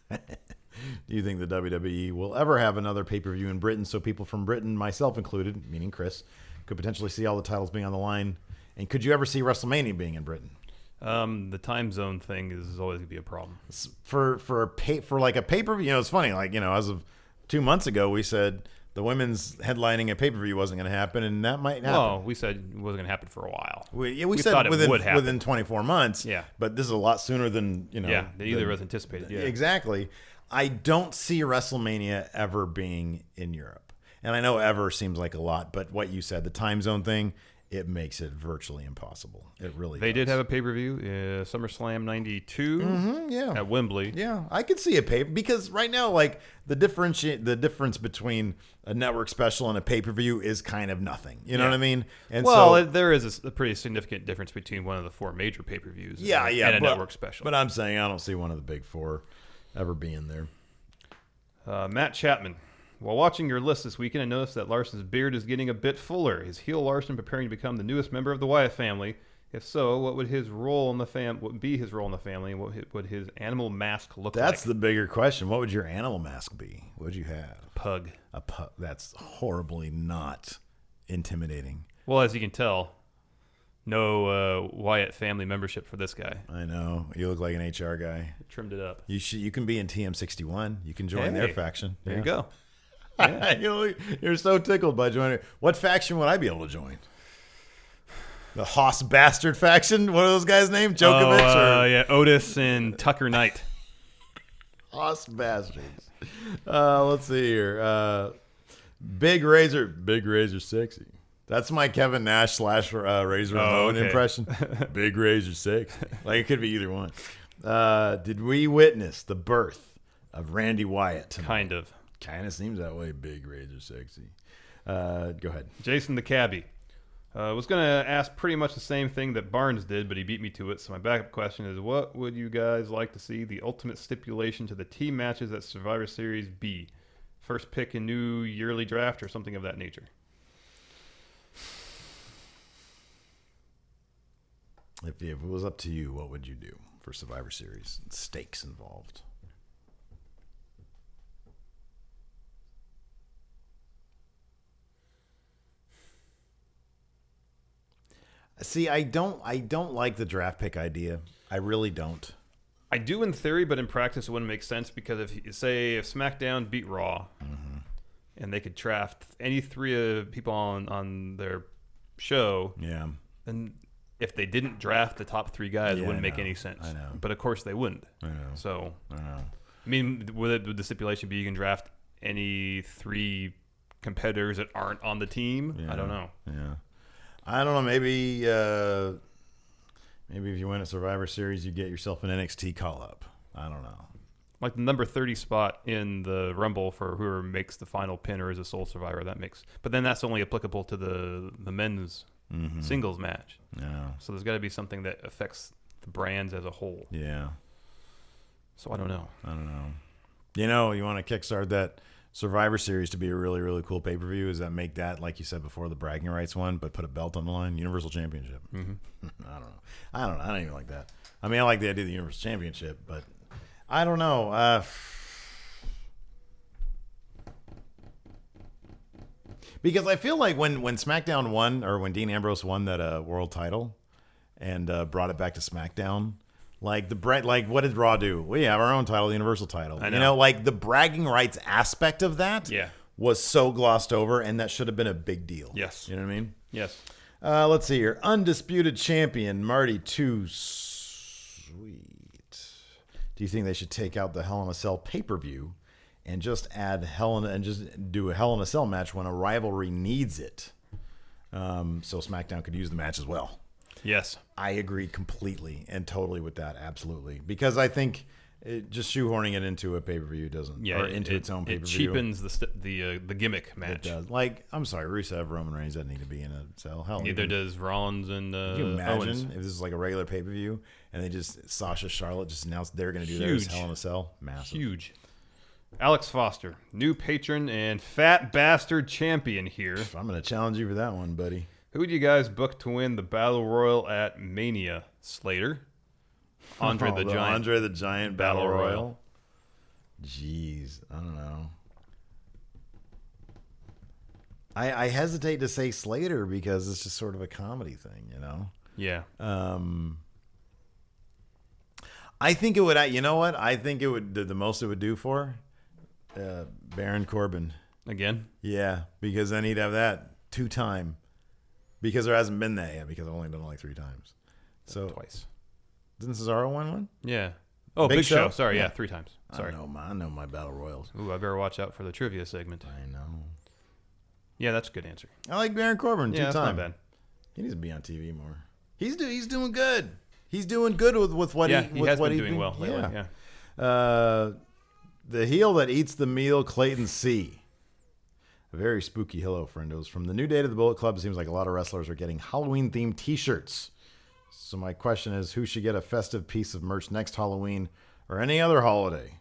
Do you think the WWE will ever have another pay-per-view in Britain so people from Britain, myself included, meaning Chris, could potentially see all the titles being on the line? And could you ever see WrestleMania being in Britain?
The time zone thing is always gonna be a problem
for like a pay-per-view. You know, it's funny. Like, you know, as of 2 months ago, we said the women's headlining a pay-per-view wasn't going to happen, and that might happen.
Well, we said it wasn't going to happen for a while.
We said within 24 months.
Yeah,
but this is a lot sooner than
either was anticipated. Yeah,
exactly. I don't see WrestleMania ever being in Europe, and I know ever seems like a lot, but what you said, the time zone thing, it makes it virtually impossible. It really.
They did have a pay-per-view, SummerSlam '92, at Wembley.
Yeah, I could see a because right now, like the difference between a network special and a pay-per-view is kind of nothing. You know what I mean? And
there is a pretty significant difference between one of the 4 major pay-per-views. And a network special.
But I'm saying I don't see one of the big 4 ever being there.
Matt Chapman. While watching your list this weekend, I noticed that Larson's beard is getting a bit fuller. Is heel Larson preparing to become the newest member of the Wyatt family? If so, what would his role in the be his role in the family, and what would his animal mask look like?
That's the bigger question. What would your animal mask be? What would you have?
Pug.
A pug. That's horribly not intimidating.
Well, as you can tell, no Wyatt family membership for this guy.
I know. You look like an HR guy.
Trimmed it up.
You can be in TM61. You can join their faction.
There you go.
Yeah. You're so tickled by joining. What faction would I be able to join? The Hoss Bastard faction? What are those guys' names? Djokovic?
Otis and Tucker Knight.
Hoss Bastards. Let's see here. Big Razor Sexy. That's my Kevin Nash / Razor Ramon impression. Big Razor Sexy. Like, it could be either one. Did we witness the birth of Randy Wyatt tonight? Kind of seems that way. Big Razor Sexy. Go ahead.
Jason the Cabbie. Was going to ask pretty much the same thing that Barnes did, but he beat me to it. So my backup question is, what would you guys like to see the ultimate stipulation to the team matches at Survivor Series be? First pick in new yearly draft or something of that nature?
If it was up to you, what would you do for Survivor Series? Stakes involved. See, I don't like the draft pick idea. I really don't.
I do in theory, but in practice it wouldn't make sense because if SmackDown beat Raw, and they could draft any 3 people on their show, then if they didn't draft the top 3 guys, it wouldn't make any sense.
I know.
But of course they wouldn't.
I know.
So
I know.
I mean, would the stipulation be you can draft any 3 competitors that aren't on the team?
Yeah.
I don't know.
Yeah. I don't know. Maybe if you win a Survivor Series, you get yourself an NXT call-up. I don't know.
Like the number 30 spot in the Rumble for whoever makes the final pin or is a sole survivor. But then that's only applicable to the men's singles match.
Yeah.
So there's got to be something that affects the brands as a whole.
Yeah.
So I don't know.
You know, you want to kickstart that Survivor Series to be a really, really cool pay-per-view is that make that, like you said before, the bragging rights one, but put a belt on the line, Universal Championship. I don't know. I don't even like that. I mean, I like the idea of the Universal Championship, but I don't know. Because I feel like when SmackDown won, or when Dean Ambrose won that world title and brought it back to SmackDown, like what did Raw do? We have our own title, the Universal title.
I know.
You know, like the bragging rights aspect of that was so glossed over, and that should have been a big deal.
Yes.
You know what I mean?
Yes.
Let's see here. Undisputed champion, Marty Too Sweet. Do you think they should take out the Hell in a Cell pay-per-view and just just do a Hell in a Cell match when a rivalry needs it? So SmackDown could use the match as well.
Yes.
I agree completely and totally with that, absolutely. Because I think just shoehorning it into a pay-per-view doesn't, or into its own pay-per-view.
It cheapens the gimmick match.
It does. Like, I'm sorry, Rusev, Roman Reigns doesn't need to be in a cell. Hell,
neither does Rollins and
Can you imagine
Owens.
if this is like a regular pay-per-view and they just, Sasha, Charlotte just announced they're going to do theirs Hell in a Cell? Massive.
Huge. Alex Foster, new patron and fat bastard champion here.
I'm going to challenge you for that one, buddy.
Who would you guys book to win the Battle Royal at Mania? Slater? Andre the Giant.
Andre the Giant Battle Royal. Jeez, I don't know. I hesitate to say Slater because it's just sort of a comedy thing, you know?
Yeah.
I think it would, you know what? I think it would, the most it would do for Baron Corbin.
Again?
Yeah, because then he'd have that 2-time. Because there hasn't been that yet, because I've only done it like 3 times. So
twice.
Didn't Cesaro win one?
Yeah. Oh, Big Show. Sorry, yeah, 3 times. Sorry.
I know my Battle Royals.
Ooh, I better watch out for the trivia segment.
I know.
Yeah, that's a good answer.
I like Baron Corbin 2 times.
That's not bad.
He needs to be on TV more. He's doing good. He's doing good with what
he
with
has
what
been doing well lately. Yeah.
The heel that eats the meal, Clayton C. A very spooky hello, friendos. From the new day to the Bullet Club, it seems like a lot of wrestlers are getting Halloween-themed T-shirts. So my question is, who should get a festive piece of merch next Halloween or any other holiday?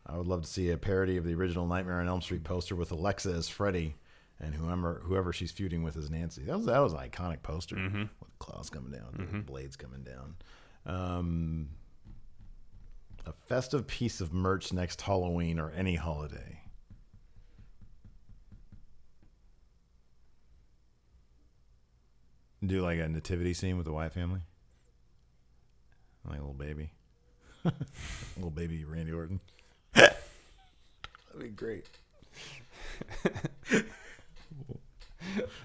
I would love to see a parody of the original Nightmare on Elm Street poster with Alexa as Freddy and whoever she's feuding with as Nancy. That was an iconic poster with claws coming down, blades coming down. A festive piece of merch next Halloween or any holiday. Do like a nativity scene with the Wyatt family, like a little baby, little baby Randy Orton. That'd be great.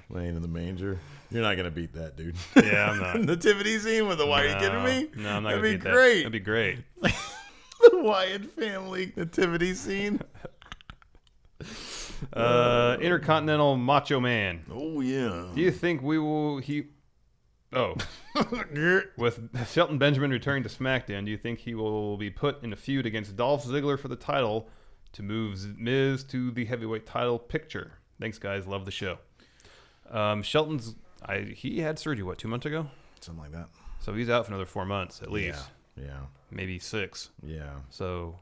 Laying in the manger. You're not gonna beat that, dude.
Yeah, I'm not.
Nativity scene with the Wyatt. Are you kidding me?
No, I'm not
That'd
gonna
be
beat
great.
That'd be great.
The Wyatt family nativity scene.
Intercontinental Macho Man.
Oh yeah.
Do you think with Shelton Benjamin returning to SmackDown, do you think he will be put in a feud against Dolph Ziggler for the title to move Miz to the heavyweight title picture? Thanks, guys. Love the show. Shelton's he had surgery 2 months ago,
something like that.
So he's out for another 4 months at least.
Yeah.
Maybe 6.
Yeah.
So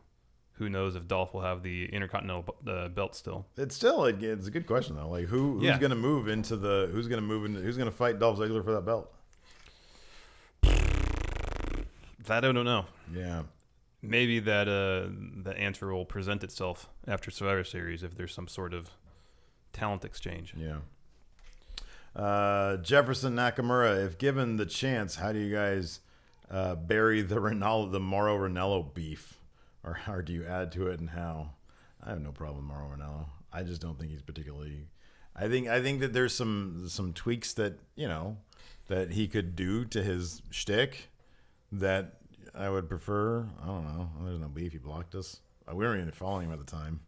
who knows if Dolph will have the Intercontinental belt still?
It's a good question though. Like who's going to move into who's going to fight Dolph Ziggler for that belt?
That I don't know.
Yeah.
Maybe that the answer will present itself after Survivor Series if there's some sort of talent exchange.
Yeah. Jefferson Nakamura, if given the chance, how do you guys bury the Mauro Ranallo beef? Or how do you add to it and how? I have no problem with Mauro Ranallo. I just don't think he's particularly... I think that there's some tweaks that, that he could do to his shtick that I would prefer. I don't know. There's no beef. He blocked us. We weren't even following him at the time.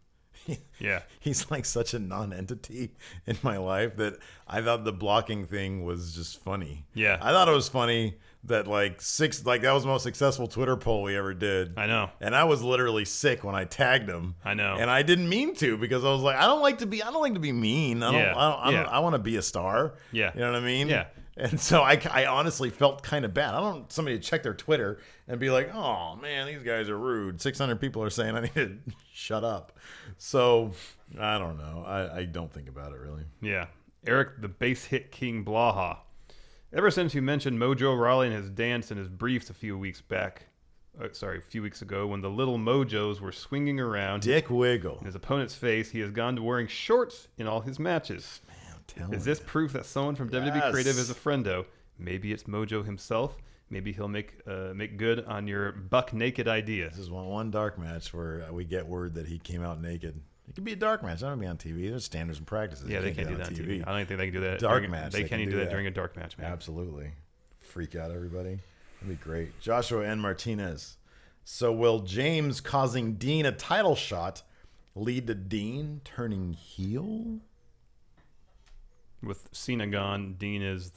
Yeah.
He's like such a non-entity in my life that I thought the blocking thing was just funny.
Yeah.
I thought it was funny that that was the most successful Twitter poll we ever did.
I know.
And I was literally sick when I tagged him.
I know.
And I didn't mean to because I was like, I don't like to be mean. I want to be a star.
Yeah.
You know what I mean?
Yeah.
And so I honestly felt kind of bad. I don't want somebody to check their Twitter and be like, oh, man, these guys are rude. 600 people are saying I need to shut up. So, I don't know. I don't think about it, really.
Yeah. Eric, the base hit king Blaha. Ever since you mentioned Mojo Rawley and his dance and his briefs a few weeks ago, when the little Mojos were swinging around
Dick Wiggle
in his opponent's face, he has gone to wearing shorts in all his matches. Is this proof that someone from WWE Creative is a friendo? Maybe it's Mojo himself. Maybe he'll make good on your buck naked idea.
This is one dark match where we get word that he came out naked. It could be a dark match. Not gonna be on TV. There's standards and practices.
Yeah, they can't do that on TV. I don't think they can do that.
Dark match.
They can't even do that during a dark match, man.
Absolutely. Freak out everybody. That'd be great. Joshua N. Martinez. So will James causing Dean a title shot lead to Dean turning heel?
With Cena gone, Dean is,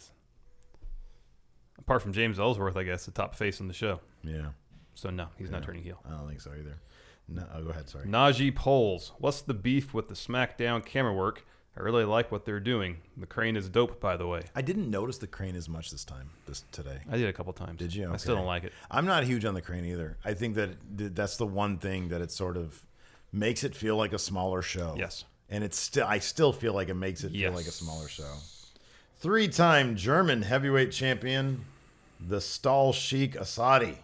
apart from James Ellsworth, I guess, the top face in the show.
Yeah.
So no, he's not turning heel.
I don't think so either. No, go ahead. Sorry.
Najee Poles. What's the beef with the SmackDown camera work? I really like what they're doing. The crane is dope, by the way.
I didn't notice the crane as much today.
I did a couple times.
Did you? Okay.
I still don't like it.
I'm not huge on the crane either. I think that's the one thing that it sort of makes it feel like a smaller show.
Yes.
And I still feel like it makes it feel like a smaller show. 3-time German heavyweight champion, the Stahl Sheik Asadi.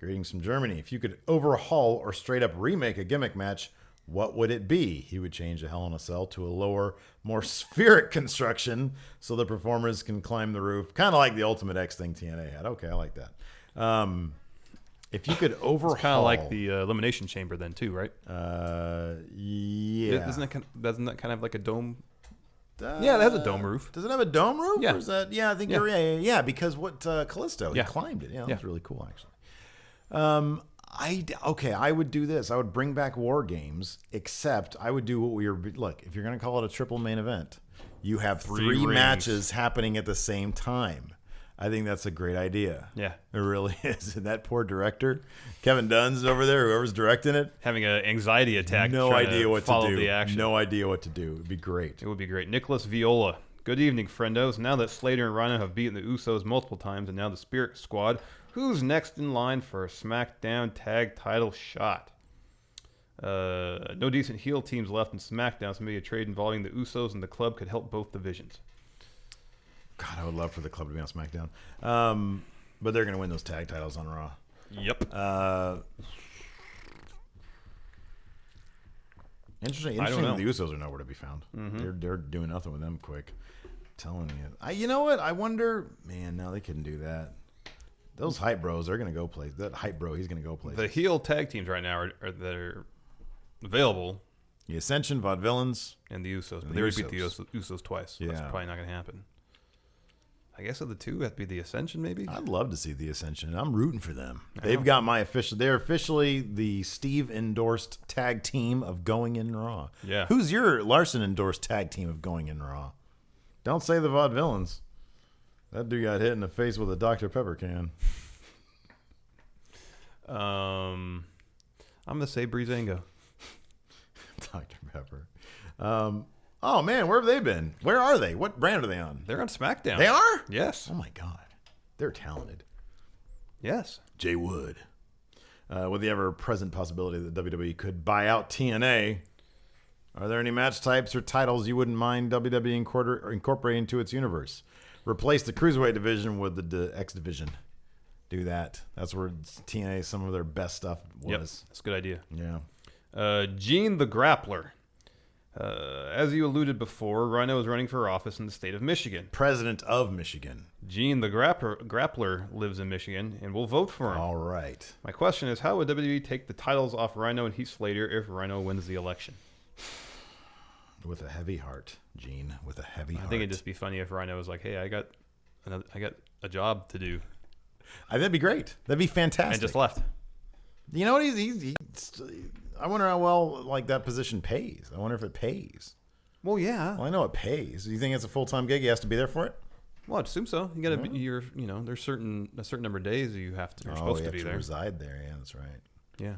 Greetings from Germany. If you could overhaul or straight up remake a gimmick match, what would it be? He would change a Hell in a Cell to a lower, more spheric construction so the performers can climb the roof. Kind of like the Ultimate X thing TNA had. Okay, I like that. If you could overhaul...
It's kind of like the Elimination Chamber then too, right?
Yeah.
Doesn't that kind of like a dome... yeah, it has a dome roof.
Does it have a dome roof?
Yeah.
Or is that, I think you're... Yeah, because what... Callisto, he
Yeah.
climbed it. Yeah, that
Yeah.
was really cool, actually. I would do this. I would bring back War Games, except I would do what we were... Look, if you're going to call it a triple main event, you have three
rings.
matches happening at the same time. I think that's a great idea.
Yeah.
It really is. And that poor director, Kevin Dunn's over there, whoever's directing it.
Having an anxiety attack.
No
trying
idea what to
follow
do.
The action.
No idea what to do. It would be great.
It would be great. Nicholas Viola. Good evening, friendos. Now that Slater and Rhino have beaten the Usos multiple times and now the Spirit Squad, who's next in line for a SmackDown tag title shot? No decent heel teams left in SmackDown, so maybe a trade involving the Usos and the club could help both divisions.
God, I would love for the club to be on SmackDown. But they're going to win those tag titles on Raw.
Yep.
Interesting
I don't know.
that the Usos are nowhere to be found.
Mm-hmm.
They're doing nothing with them quick. Telling you. You know what? I wonder. Man, no, they couldn't do that. Those hype bros, they're going to go play. That hype bro, he's going to go play.
The heel tag teams right now are that are available.
The Ascension, Vaudevillains,
and the Usos. But
the
they already beat the
Usos.
Usos twice. So
Yeah.
That's probably not going to happen. I guess of the two, that'd be the Ascension, maybe?
I'd love to see the Ascension. I'm rooting for them. They've got my official. They're officially the Steve endorsed tag team of Going in Raw.
Yeah.
Who's your Larson endorsed tag team of Going in Raw? Don't say the Vaudevillains. That dude got hit in the face with a Dr. Pepper can.
I'm gonna say Breezango.
Dr. Pepper. Oh man, where have they been? Where are they? What brand are they on?
They're on SmackDown.
They are?
Yes.
Oh my God, they're talented.
Yes.
Jay Wood. With the ever-present possibility that WWE could buy out TNA, are there any match types or titles you wouldn't mind WWE incorporating into its universe? Replace the Cruiserweight division with the X division. Do that. That's where TNA, some of their best stuff was.
Yep. That's a good idea.
Yeah.
Gene the Grappler. As you alluded before, Rhino is running for office in the state of Michigan.
President of Michigan.
Gene the Grappler lives in Michigan and will vote for him.
All right.
My question is, how would WWE take the titles off Rhino and Heath Slater if Rhino wins the election?
With a heavy heart, Gene. With a heavy heart.
I think it'd just be funny if Rhino was like, "Hey, I got a job to do,"
that'd be great. That'd be fantastic.
and just left.
You know what? He's I wonder how well like that position pays. I wonder if it pays.
Well, yeah.
Well, I know it pays. Do you think it's a full-time gig? He has to be there for it?
Well, I'd assume so. You got to be. There's a certain number of days you're supposed to be there.
Reside there. Yeah, that's right.
Yeah.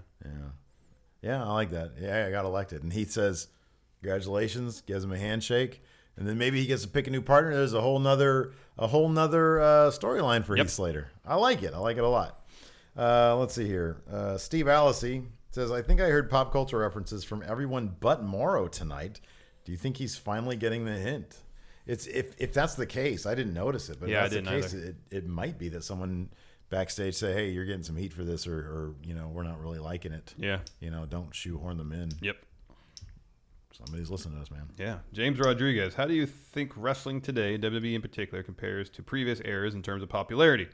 Yeah, I like that. Yeah, I got elected, and he says, "Congratulations," gives him a handshake, and then maybe he gets to pick a new partner. There's a whole nother storyline for Heath Slater. I like it. I like it a lot. Let's see here. Steve Allisey says, "I think I heard pop culture references from everyone but Morrow tonight. Do you think he's finally getting the hint?" It's if that's the case, I didn't notice it, but
Yeah,
if that's
I didn't
the case, it might be that someone backstage say, "Hey, you're getting some heat for this," or we're not really liking it.
Yeah.
Don't shoehorn them in.
Yep.
Somebody's listening to us, man.
Yeah. James Rodriguez, how do you think wrestling today, WWE in particular, compares to previous eras in terms of popularity?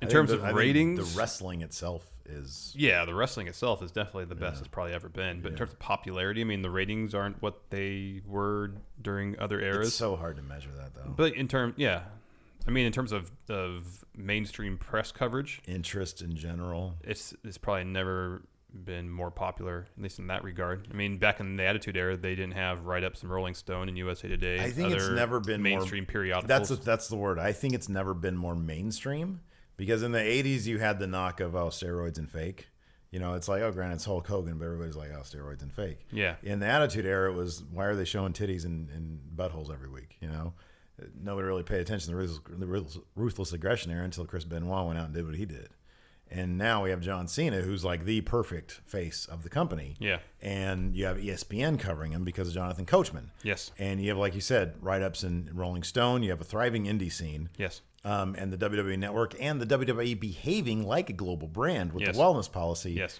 In terms of ratings,
the wrestling itself is...
Yeah, the wrestling itself is definitely the best it's probably ever been. But in terms of popularity, I mean, the ratings aren't what they were during other eras.
It's so hard to measure that, though.
But in terms of mainstream press coverage,
interest in general,
it's probably never been more popular, at least in that regard. I mean, back in the Attitude Era, they didn't have write-ups in Rolling Stone and USA Today.
I think it's never been
mainstream
more,
periodicals.
That's the word. I think it's never been more mainstream. Because in the 80s, you had the knock of, steroids and fake. It's like, granted, it's Hulk Hogan, but everybody's like, steroids and fake.
Yeah.
In the Attitude Era, it was, why are they showing titties and buttholes every week? Nobody really paid attention to the ruthless aggression era until Chris Benoit went out and did what he did. And now we have John Cena, who's like the perfect face of the company.
Yeah.
And you have ESPN covering him because of Jonathan Coachman.
Yes.
And you have, like you said, write-ups in Rolling Stone. You have a thriving indie scene.
Yes.
and the WWE Network and the WWE behaving like a global brand with
Yes.
the wellness policy.
Yes.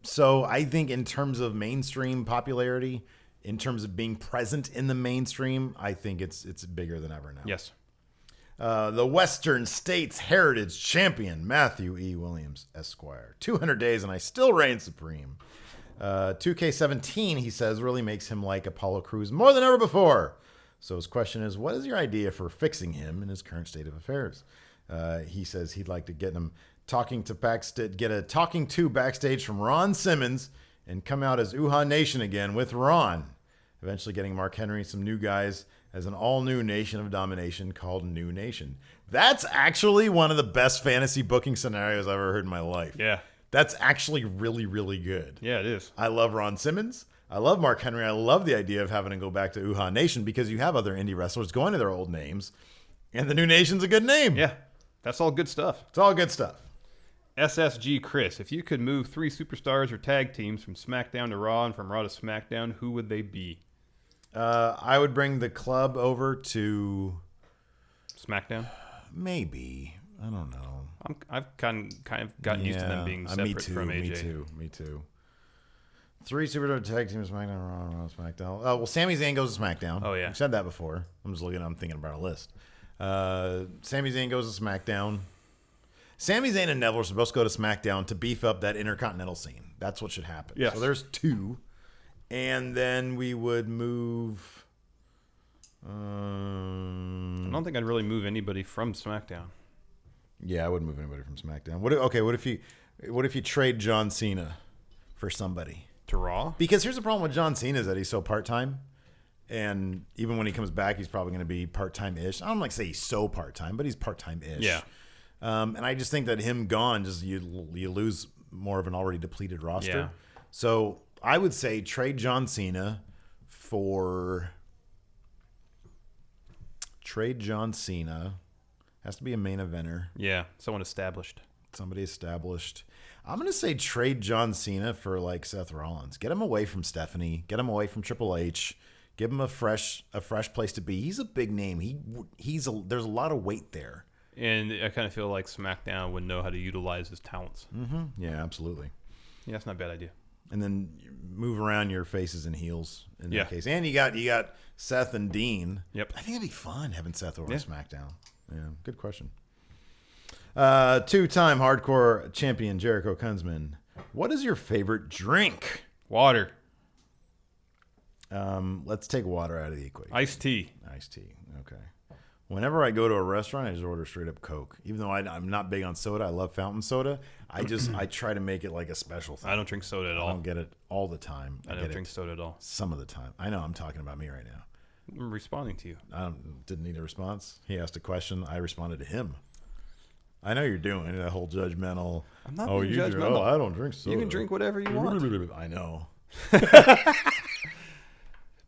So I think in terms of mainstream popularity, in terms of being present in the mainstream, I think it's bigger than ever now.
Yes.
The Western States Heritage Champion, Matthew E. Williams, Esquire. 200 days and I still reign supreme. 2K17, he says, really makes him like Apollo Crews more than ever before. So his question is, what is your idea for fixing him in his current state of affairs? He says he'd like to get him get a talking to backstage from Ron Simmons and come out as Uhaa Nation again with Ron. Eventually getting Mark Henry, some new guys, as an all-new Nation of Domination called New Nation. That's actually one of the best fantasy booking scenarios I've ever heard in my life.
Yeah.
That's actually really, really good.
Yeah, it is.
I love Ron Simmons. I love Mark Henry. I love the idea of having to go back to Uhaa Nation because you have other indie wrestlers going to their old names, and the New Nation's a good name.
Yeah. That's all good stuff.
It's all good stuff.
SSG Chris, if you could move 3 superstars or tag teams from SmackDown to Raw and from Raw to SmackDown, who would they be?
I would bring the club over to
SmackDown?
maybe. I don't know.
I've kind of gotten used to them being separate from AJ.
Me too. 3 superstar tag teams, SmackDown, Raw, SmackDown. Oh, well, Sami Zayn goes to SmackDown.
Oh, yeah.
I've said that before. I'm thinking about a list. Sami Zayn goes to SmackDown. Sami Zayn and Neville are supposed to go to SmackDown to beef up that Intercontinental scene. That's what should happen.
Yes.
So there's 2. And then we would move...
I don't think I'd really move anybody from SmackDown.
Yeah, I wouldn't move anybody from SmackDown. What if you trade John Cena for somebody?
To Raw?
Because here's the problem with John Cena is that he's so part-time. And even when he comes back, he's probably going to be part-time-ish. I don't like to say he's so part-time, but he's part-time-ish.
Yeah.
And I just think that him gone, just you lose more of an already depleted roster.
Yeah.
So I would say trade John Cena for... Trade John Cena. Has to be a main eventer.
Yeah, someone established.
Somebody established. I'm going to say trade John Cena for like Seth Rollins. Get him away from Stephanie. Get him away from Triple H. Give him a fresh place to be. He's a big name. There's a lot of weight there.
And I kind of feel like SmackDown would know how to utilize his talents.
Mm-hmm. Yeah, absolutely.
Yeah, that's not a bad idea.
And then move around your faces and heels in that case. And you got Seth and Dean.
Yep.
I think it'd be fun having Seth over on SmackDown. Yeah, good question. 2-time hardcore champion Jericho Kunzman. What is your favorite drink?
Water.
Let's take water out of the equation.
Iced tea.
Iced tea. Okay. Whenever I go to a restaurant, I just order straight up Coke. Even though I'm not big on soda, I love fountain soda. I try to make it like a special thing.
I don't drink soda at all.
I don't get it all the time.
I don't drink soda at all.
Some of the time. I know I'm talking about me right now.
I'm responding to you.
I didn't need a response. He asked a question. I responded to him. I know you're doing that whole judgmental.
I'm not being judgmental.
I don't drink soda.
You can drink whatever you want.
I know.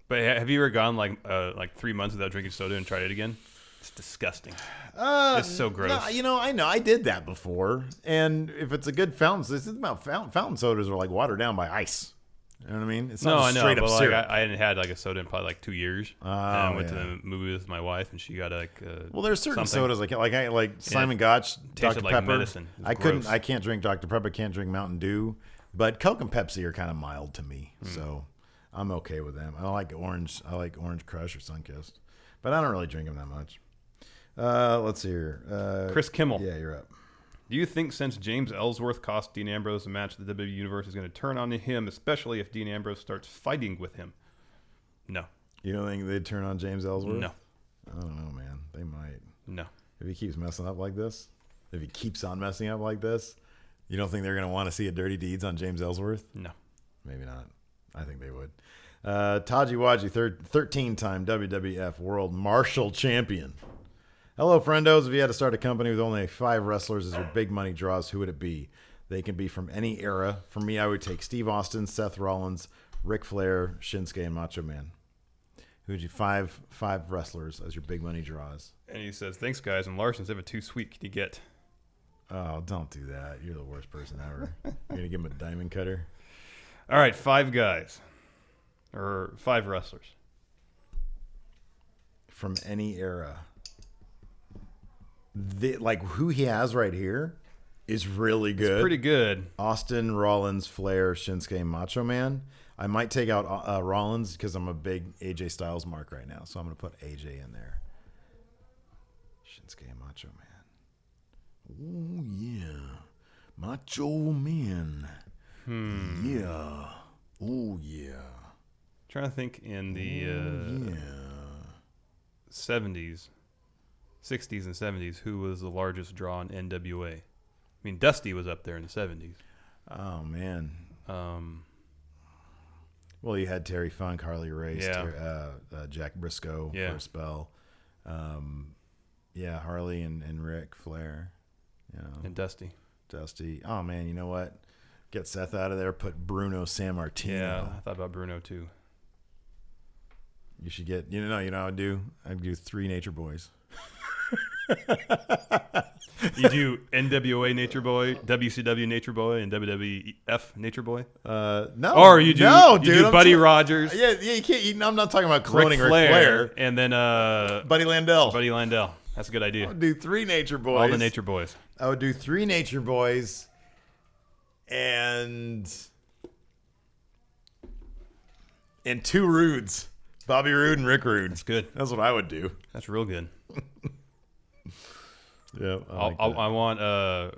But have you ever gone like 3 months without drinking soda and tried it again? It's disgusting. It's so gross.
No, I know. I did that before. And if it's a good fountain, this is about fountain sodas are like watered down by ice. You know what I mean? It's not just straight up
but
syrup.
I hadn't had like a soda in probably like 2 years. And I went to the movie with my wife, and she got like.
Well, there's certain sodas like Simon Gotch, Dr.
like
Pepper.
medicine.
I can't drink Dr. Pepper. I can't drink Mountain Dew, but Coke and Pepsi are kind of mild to me, so I'm okay with them. I like Orange Crush or Sunkist, but I don't really drink them that much. Let's see here.
Chris Kimmel.
Yeah, you're up.
Do you think since James Ellsworth cost Dean Ambrose a match, the WWE Universe is going to turn on him, especially if Dean Ambrose starts fighting with him? No.
You don't think they'd turn on James Ellsworth?
No.
I don't know, man. They might.
No.
If he keeps messing up like this, if he keeps on messing up like this, you don't think they're going to want to see a dirty deeds on James Ellsworth?
No.
Maybe not. I think they would. Taji Waji, 13-time WWF World Marshal Champion. Hello, friendos. If you had to start a company with only 5 wrestlers as your big money draws, who would it be? They can be from any era. For me, I would take Steve Austin, Seth Rollins, Ric Flair, Shinsuke, and Macho Man. Who would you five wrestlers as your big money draws?
And he says, thanks, guys. And Larson's ever too sweet. Can you get?
Oh, don't do that. You're the worst person ever. You're going to give him a diamond cutter?
All right, 5 guys. Or 5 wrestlers.
From any era. like who he has right here is really good.
It's pretty good.
Austin, Rollins, Flair, Shinsuke, Macho Man. I might take out Rollins because I'm a big AJ Styles mark right now, so I'm going to put AJ in there. Shinsuke, Macho Man. Oh yeah, Macho Man. Yeah. Oh yeah.
Trying to think in the 70s, 60s, and 70s, who was the largest draw in NWA? I mean, Dusty was up there in the 70s.
Oh man. Well, you had Terry Funk, Harley Race, Jack Briscoe for a spell. Harley and Ric Flair.
And Dusty.
Oh man, you know what? Get Seth out of there. Put Bruno Sammartino.
Yeah, I thought about Bruno too.
You should get. You know what I'd do? I'd do 3 Nature Boys.
You do NWA Nature Boy, WCW Nature Boy, and WWF Nature Boy?
No.
Or you do,
dude,
do Buddy Rogers.
Yeah, you can't. I'm not talking about cloning
Ric Flair. And then
Buddy Landell.
That's a good idea.
I would do 3 Nature Boys.
All the Nature Boys.
I would do 3 Nature Boys and 2 Rudes. Bobby Roode and Rick Rude.
That's good.
That's what I would do.
That's real good.
Yeah,
I want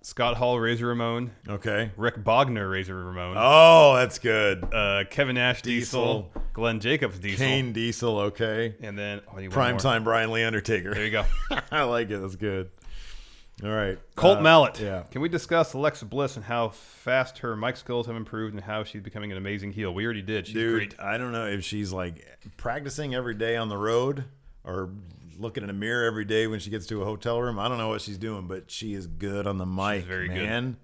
Scott Hall, Razor Ramon.
Okay.
Rick Bogner, Razor Ramon.
Oh, that's good.
Kevin Nash, Diesel. Glenn Jacobs, Diesel.
Kane, Diesel, okay.
And then
Primetime Brian Lee, Undertaker.
There you go.
I like it. That's good. All right.
Colt Mallet.
Yeah.
Can we discuss Alexa Bliss and how fast her mic skills have improved and how she's becoming an amazing heel? We already did. She's great.
I don't know if she's like practicing every day on the road or looking in a mirror every day when she gets to a hotel room. I don't know what she's doing, but she is good on the mic.
She's very
good.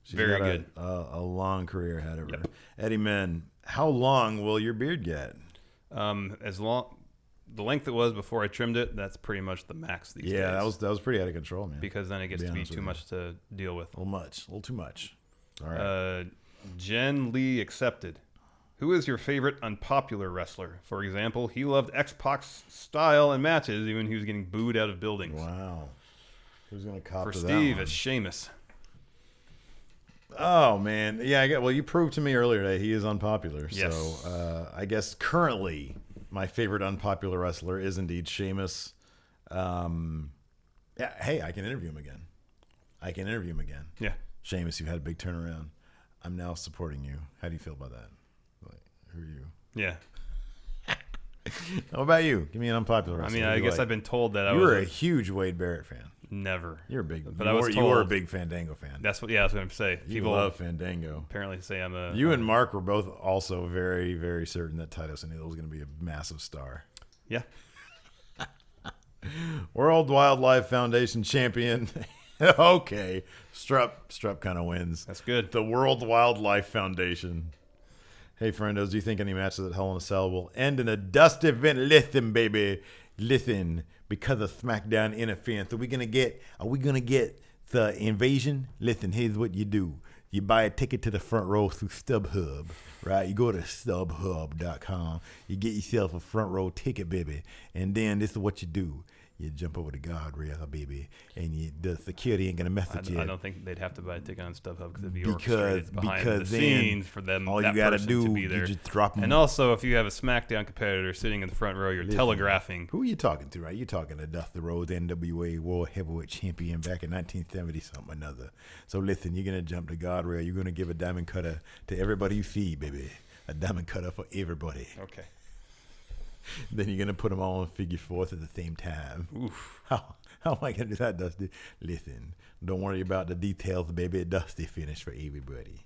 She's very good. A long career ahead of her. Eddie Men, how long will your beard get?
As long. The length it was before I trimmed it, that's pretty much the max these days.
Yeah, that was pretty out of control, man.
Because then it gets to be too much to deal with.
A little too much. All right.
Jen Lee accepted. Who is your favorite unpopular wrestler? For example, he loved X-Pac's style and matches, even when he was getting booed out of buildings.
Wow. Who's going to cop
For
to
Steve,
that
it's Sheamus.
Oh, man. Yeah, well, you proved to me earlier that he is unpopular.
Yes.
So I guess currently my favorite unpopular wrestler is indeed Sheamus. Hey, I can interview him again.
Yeah.
Sheamus, you've had a big turnaround. I'm now supporting you. How do you feel about that? Like, who are you?
Yeah.
How about you? Give me an unpopular wrestler.
I mean, I guess I've been told that
you were a huge Wade Barrett fan.
Never.
You're a big.
But
you were a big Fandango fan.
That's what. Yeah, that's what I'm saying.
People love Fandango.
Apparently, say I'm a.
You and Mark were both also very, very certain that Titus O'Neil was going to be a massive star.
Yeah.
World Wildlife Foundation champion. Okay, Strupp kind of wins.
That's good.
The World Wildlife Foundation. Hey, friendos, do you think any matches at Hell in a Cell will end in a dust event? Listen, baby, listen. Because of SmackDown interference, are we gonna get the invasion? Listen, here's what you do: you buy a ticket to the front row through StubHub, right? You go to StubHub.com, you get yourself a front row ticket, baby, and then this is what you do. You jump over the guardrail, baby, and the security ain't gonna mess with you.
I don't think they'd have to buy a ticket on StubHub because it'd be orchestrated behind the scenes for them.
All you gotta do
to be there.
You just drop them.
And also, if you have a SmackDown competitor sitting in the front row, you're telegraphing.
Who are you talking to, right? You're talking to Dusty Rhodes, NWA World Heavyweight Champion back in 1970 something or another. So listen, you're gonna jump the guardrail. You're gonna give a diamond cutter to everybody you see, baby. A diamond cutter for everybody.
Okay.
Then you're going to put them all in figure fourth at the same time.
Oof.
How am I going to do that, Dusty? Listen, don't worry about the details, baby. Dusty finished for everybody.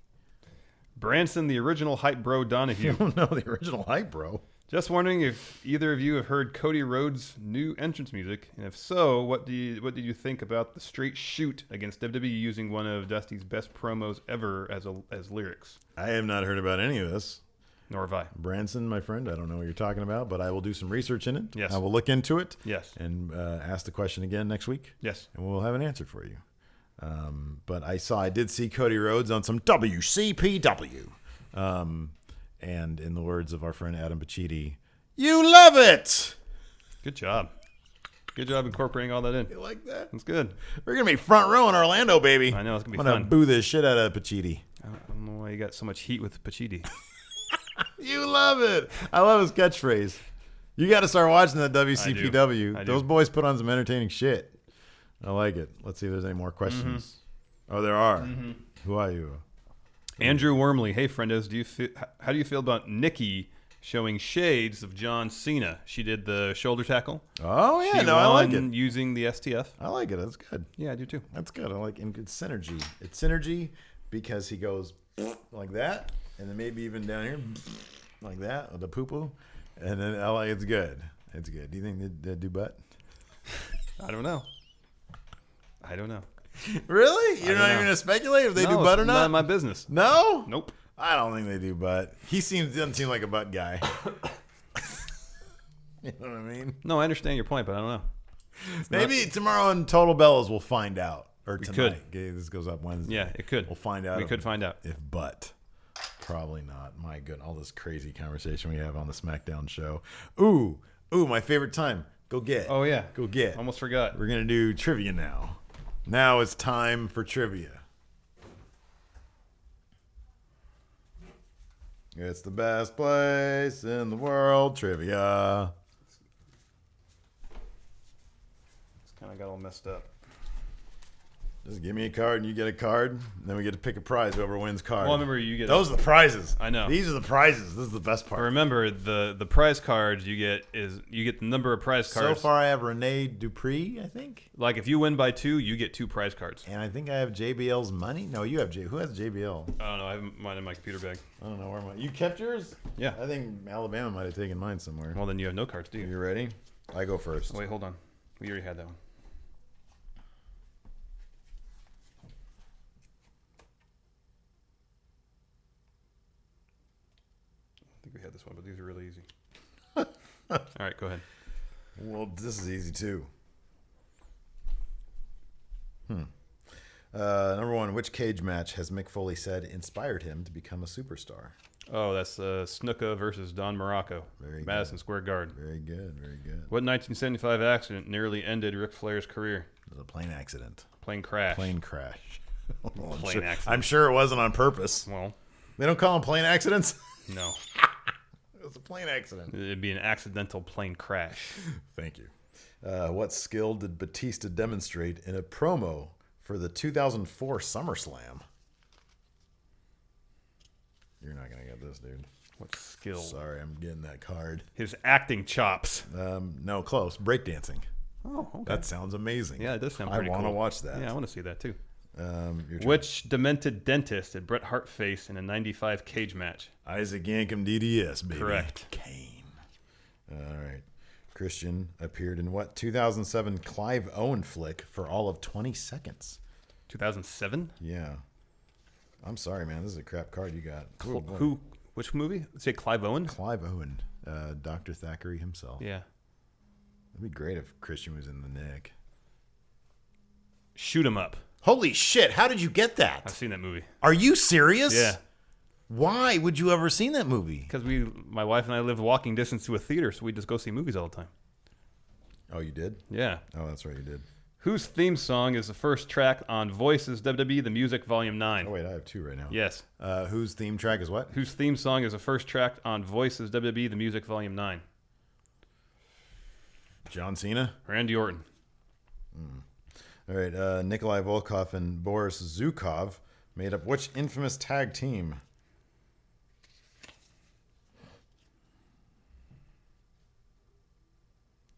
Branson, the original hype bro Donahue.
Oh, no, the original hype bro.
Just wondering if either of you have heard Cody Rhodes' new entrance music, and if so, what did you think about the straight shoot against WWE using one of Dusty's best promos ever as lyrics?
I have not heard about any of this.
Nor have I.
Branson, my friend, I don't know what you're talking about, but I will do some research in it.
Yes.
I will look into it.
Yes.
And ask the question again next week.
Yes.
And we'll have an answer for you. But I did see Cody Rhodes on some WCPW. And in the words of our friend Adam Pacitti, you love it.
Good job. Good job incorporating all that in.
You like that?
That's good.
We're going to be front row in Orlando, baby.
I know, it's going to be
I'm
fun.
going to boo the shit out of Pacitti.
I don't know why you got so much heat with Pacitti.
You love it. I love his catchphrase. You got to start watching that WCPW.
I do.
Those boys put on some entertaining shit. I like it. Let's see if there's any more questions. Oh, there are. Who are you?
Andrew Wormley. Hey, friendos. How do you feel about Nikki showing shades of John Cena? She did the shoulder tackle.
Oh, yeah.
She
I like
won
it.
Using the STF.
I like it. That's good.
Yeah, I do too.
That's good. I like it. It's synergy. It's synergy because he goes like that, and then maybe even down here like that with the poo-poo. And then I like it's good. It's good. Do you think they do butt?
I don't know.
Really? You're not
know.
even going to speculate if they do
No,
butt or
it's
not?
Not my business.
No?
Nope.
I don't think they do butt. He doesn't seem like a butt guy. You know what I mean?
No, I understand your point, but I don't know.
Maybe tomorrow in Total Bellas we'll find out. Or
We
tonight.
could.
Okay, this goes up Wednesday.
Yeah, it could.
We'll find out.
We could find out.
If butt. Probably not. My goodness. All this crazy conversation we have on the SmackDown show. Ooh, my favorite time. Go get.
Oh, yeah.
Go get.
Almost forgot.
We're going to do trivia now. Now it's time for trivia. It's the best place in the world, trivia.
It's kind of got all messed up.
Just give me a card and you get a card. And then we get to pick a prize. Whoever wins card.
Well, remember you get
Those are the prizes.
I know.
These are the prizes. This is the best part.
But remember, the prize cards you get the number of prize cards.
So far, I have Rene Dupree, I think.
Like if you win by 2, you get 2 prize cards.
And I think I have JBL's money. No, you have Who has JBL?
I don't know. I have mine in my computer bag.
I don't know where you kept yours.
Yeah.
I think Alabama might have taken mine somewhere.
Well, then you have no cards, do you?
You ready? I go first.
Oh, wait, hold on. We already had that one. I think we had this one, but these are really easy. All right, go ahead.
Well, this is easy too. Number one, which cage match has Mick Foley said inspired him to become a superstar?
Oh, that's Snuka versus Don Morocco.
Very
Madison
good.
Square Garden.
Very good, very good.
What 1975 accident nearly ended Ric Flair's career?
It was a plane accident.
Plane crash.
Plane crash.
Plane accident.
I'm sure it wasn't on purpose.
Well,
They don't call them plane accidents?
no.
It was a plane accident.
It'd be an accidental plane crash.
Thank you. What skill did Batista demonstrate in a promo for the 2004 SummerSlam? You're not going to get this, dude.
What skill?
Sorry, I'm getting that card.
His acting chops.
No, close. Breakdancing.
Oh, okay.
That sounds amazing.
Yeah, it does sound pretty cool.
I want to watch that.
Yeah, I want to see that too.
Your turn.
Which demented dentist did Bret Hart face in a 95 cage match?
Isaac Yankem DDS, baby.
Correct.
Kane. All right. Christian appeared in what 2007 Clive Owen flick for all of 20 seconds?
2007?
Yeah. I'm sorry, man. This is a crap card you got. Ooh, boy.
Who? Which movie? Say Clive Owen?
Clive Owen. Dr. Thackeray himself.
Yeah.
It'd be great if Christian was in the Nick.
Shoot 'em up.
Holy shit. How did you get that?
I've seen that movie.
Are you serious?
Yeah.
Why would you ever seen that movie?
Because my wife and I lived walking distance to a theater, so we just go see movies all the time.
Oh, you did?
Yeah.
Oh, that's right. You did.
Whose theme song is the first track on Voices WWE The Music Volume 9?
Oh, wait. I have two right now.
Yes.
Whose theme track is what?
Whose theme song is the first track on Voices WWE The Music Volume 9?
John Cena?
Randy Orton.
All right. Nikolai Volkov and Boris Zukov made up which infamous tag team?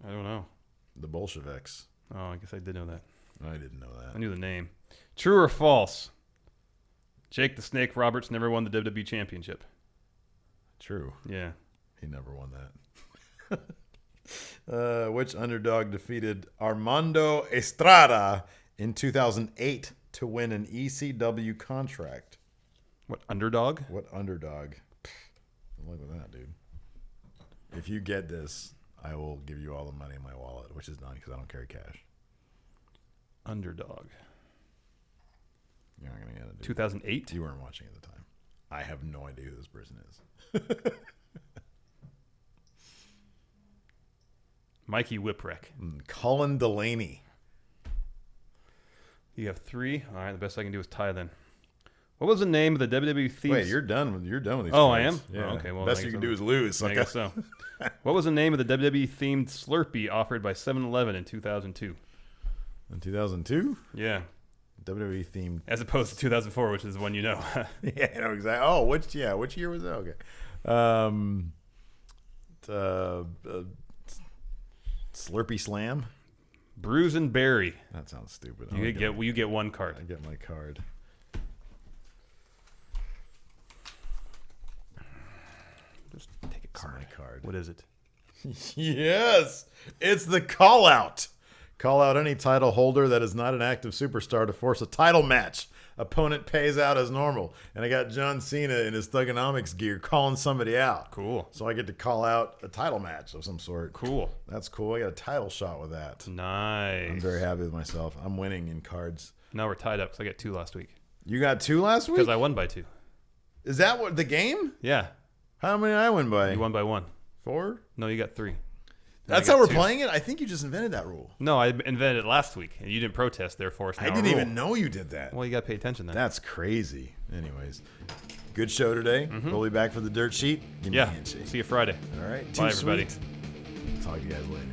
I don't know.
The Bolsheviks.
Oh, I guess I did know that.
I didn't know that.
I knew the name. True or false? Jake the Snake Roberts never won the WWE Championship.
True.
Yeah.
He never won that. Which underdog defeated Armando Estrada in 2008 to win an ECW contract?
What, underdog?
What underdog? Good luck with that, dude. If you get this, I will give you all the money in my wallet, which is none because I don't carry cash.
Underdog.
You're not going to get it, dude.
2008?
You weren't watching at the time. I have no idea who this person is.
Mikey Whipwreck.
Colin Delaney.
You have 3. All right, the best I can do is tie then. What was the name of the WWE theme?
Wait, you're done with these.
Oh,
cards.
I am?
Yeah.
Oh, okay, well,
best you can do is lose.
I guess so. What was the name of the WWE themed Slurpee offered by 7-Eleven in 2002?
In 2002?
Yeah.
WWE themed.
As opposed to 2004, which is the one you know.
Yeah, I know exactly. Oh, which year was that? Okay. Slurpee Slam.
Bruise and Berry.
That sounds stupid.
You get 1 card.
I get my card.
Just take a card.
My card.
What is it?
Yes, it's the call out. Call out any title holder that is not an active superstar to force a title match. Opponent pays out as normal. And I got John Cena in his Thugonomics gear calling somebody out.
Cool.
So I get to call out a title match of some sort.
Cool.
That's cool. I got a title shot with that.
Nice.
I'm very happy with myself. I'm winning in cards.
Now we're tied up because I got 2 last week.
You got 2 last week?
Because I won by 2.
Is that what the game?
Yeah.
How many did I win by?
You won by 1.
4?
No, you got 3.
That's how we're playing it? I think you just invented that rule.
No, I invented it last week, and you didn't protest, therefore it's now
I didn't even know you did that.
Well, you got to pay attention then.
That's crazy. Anyways, good show today. We'll be back for the dirt sheet. Give me a handshake.
See you Friday.
All right.
Bye, everybody.
Talk to you guys later.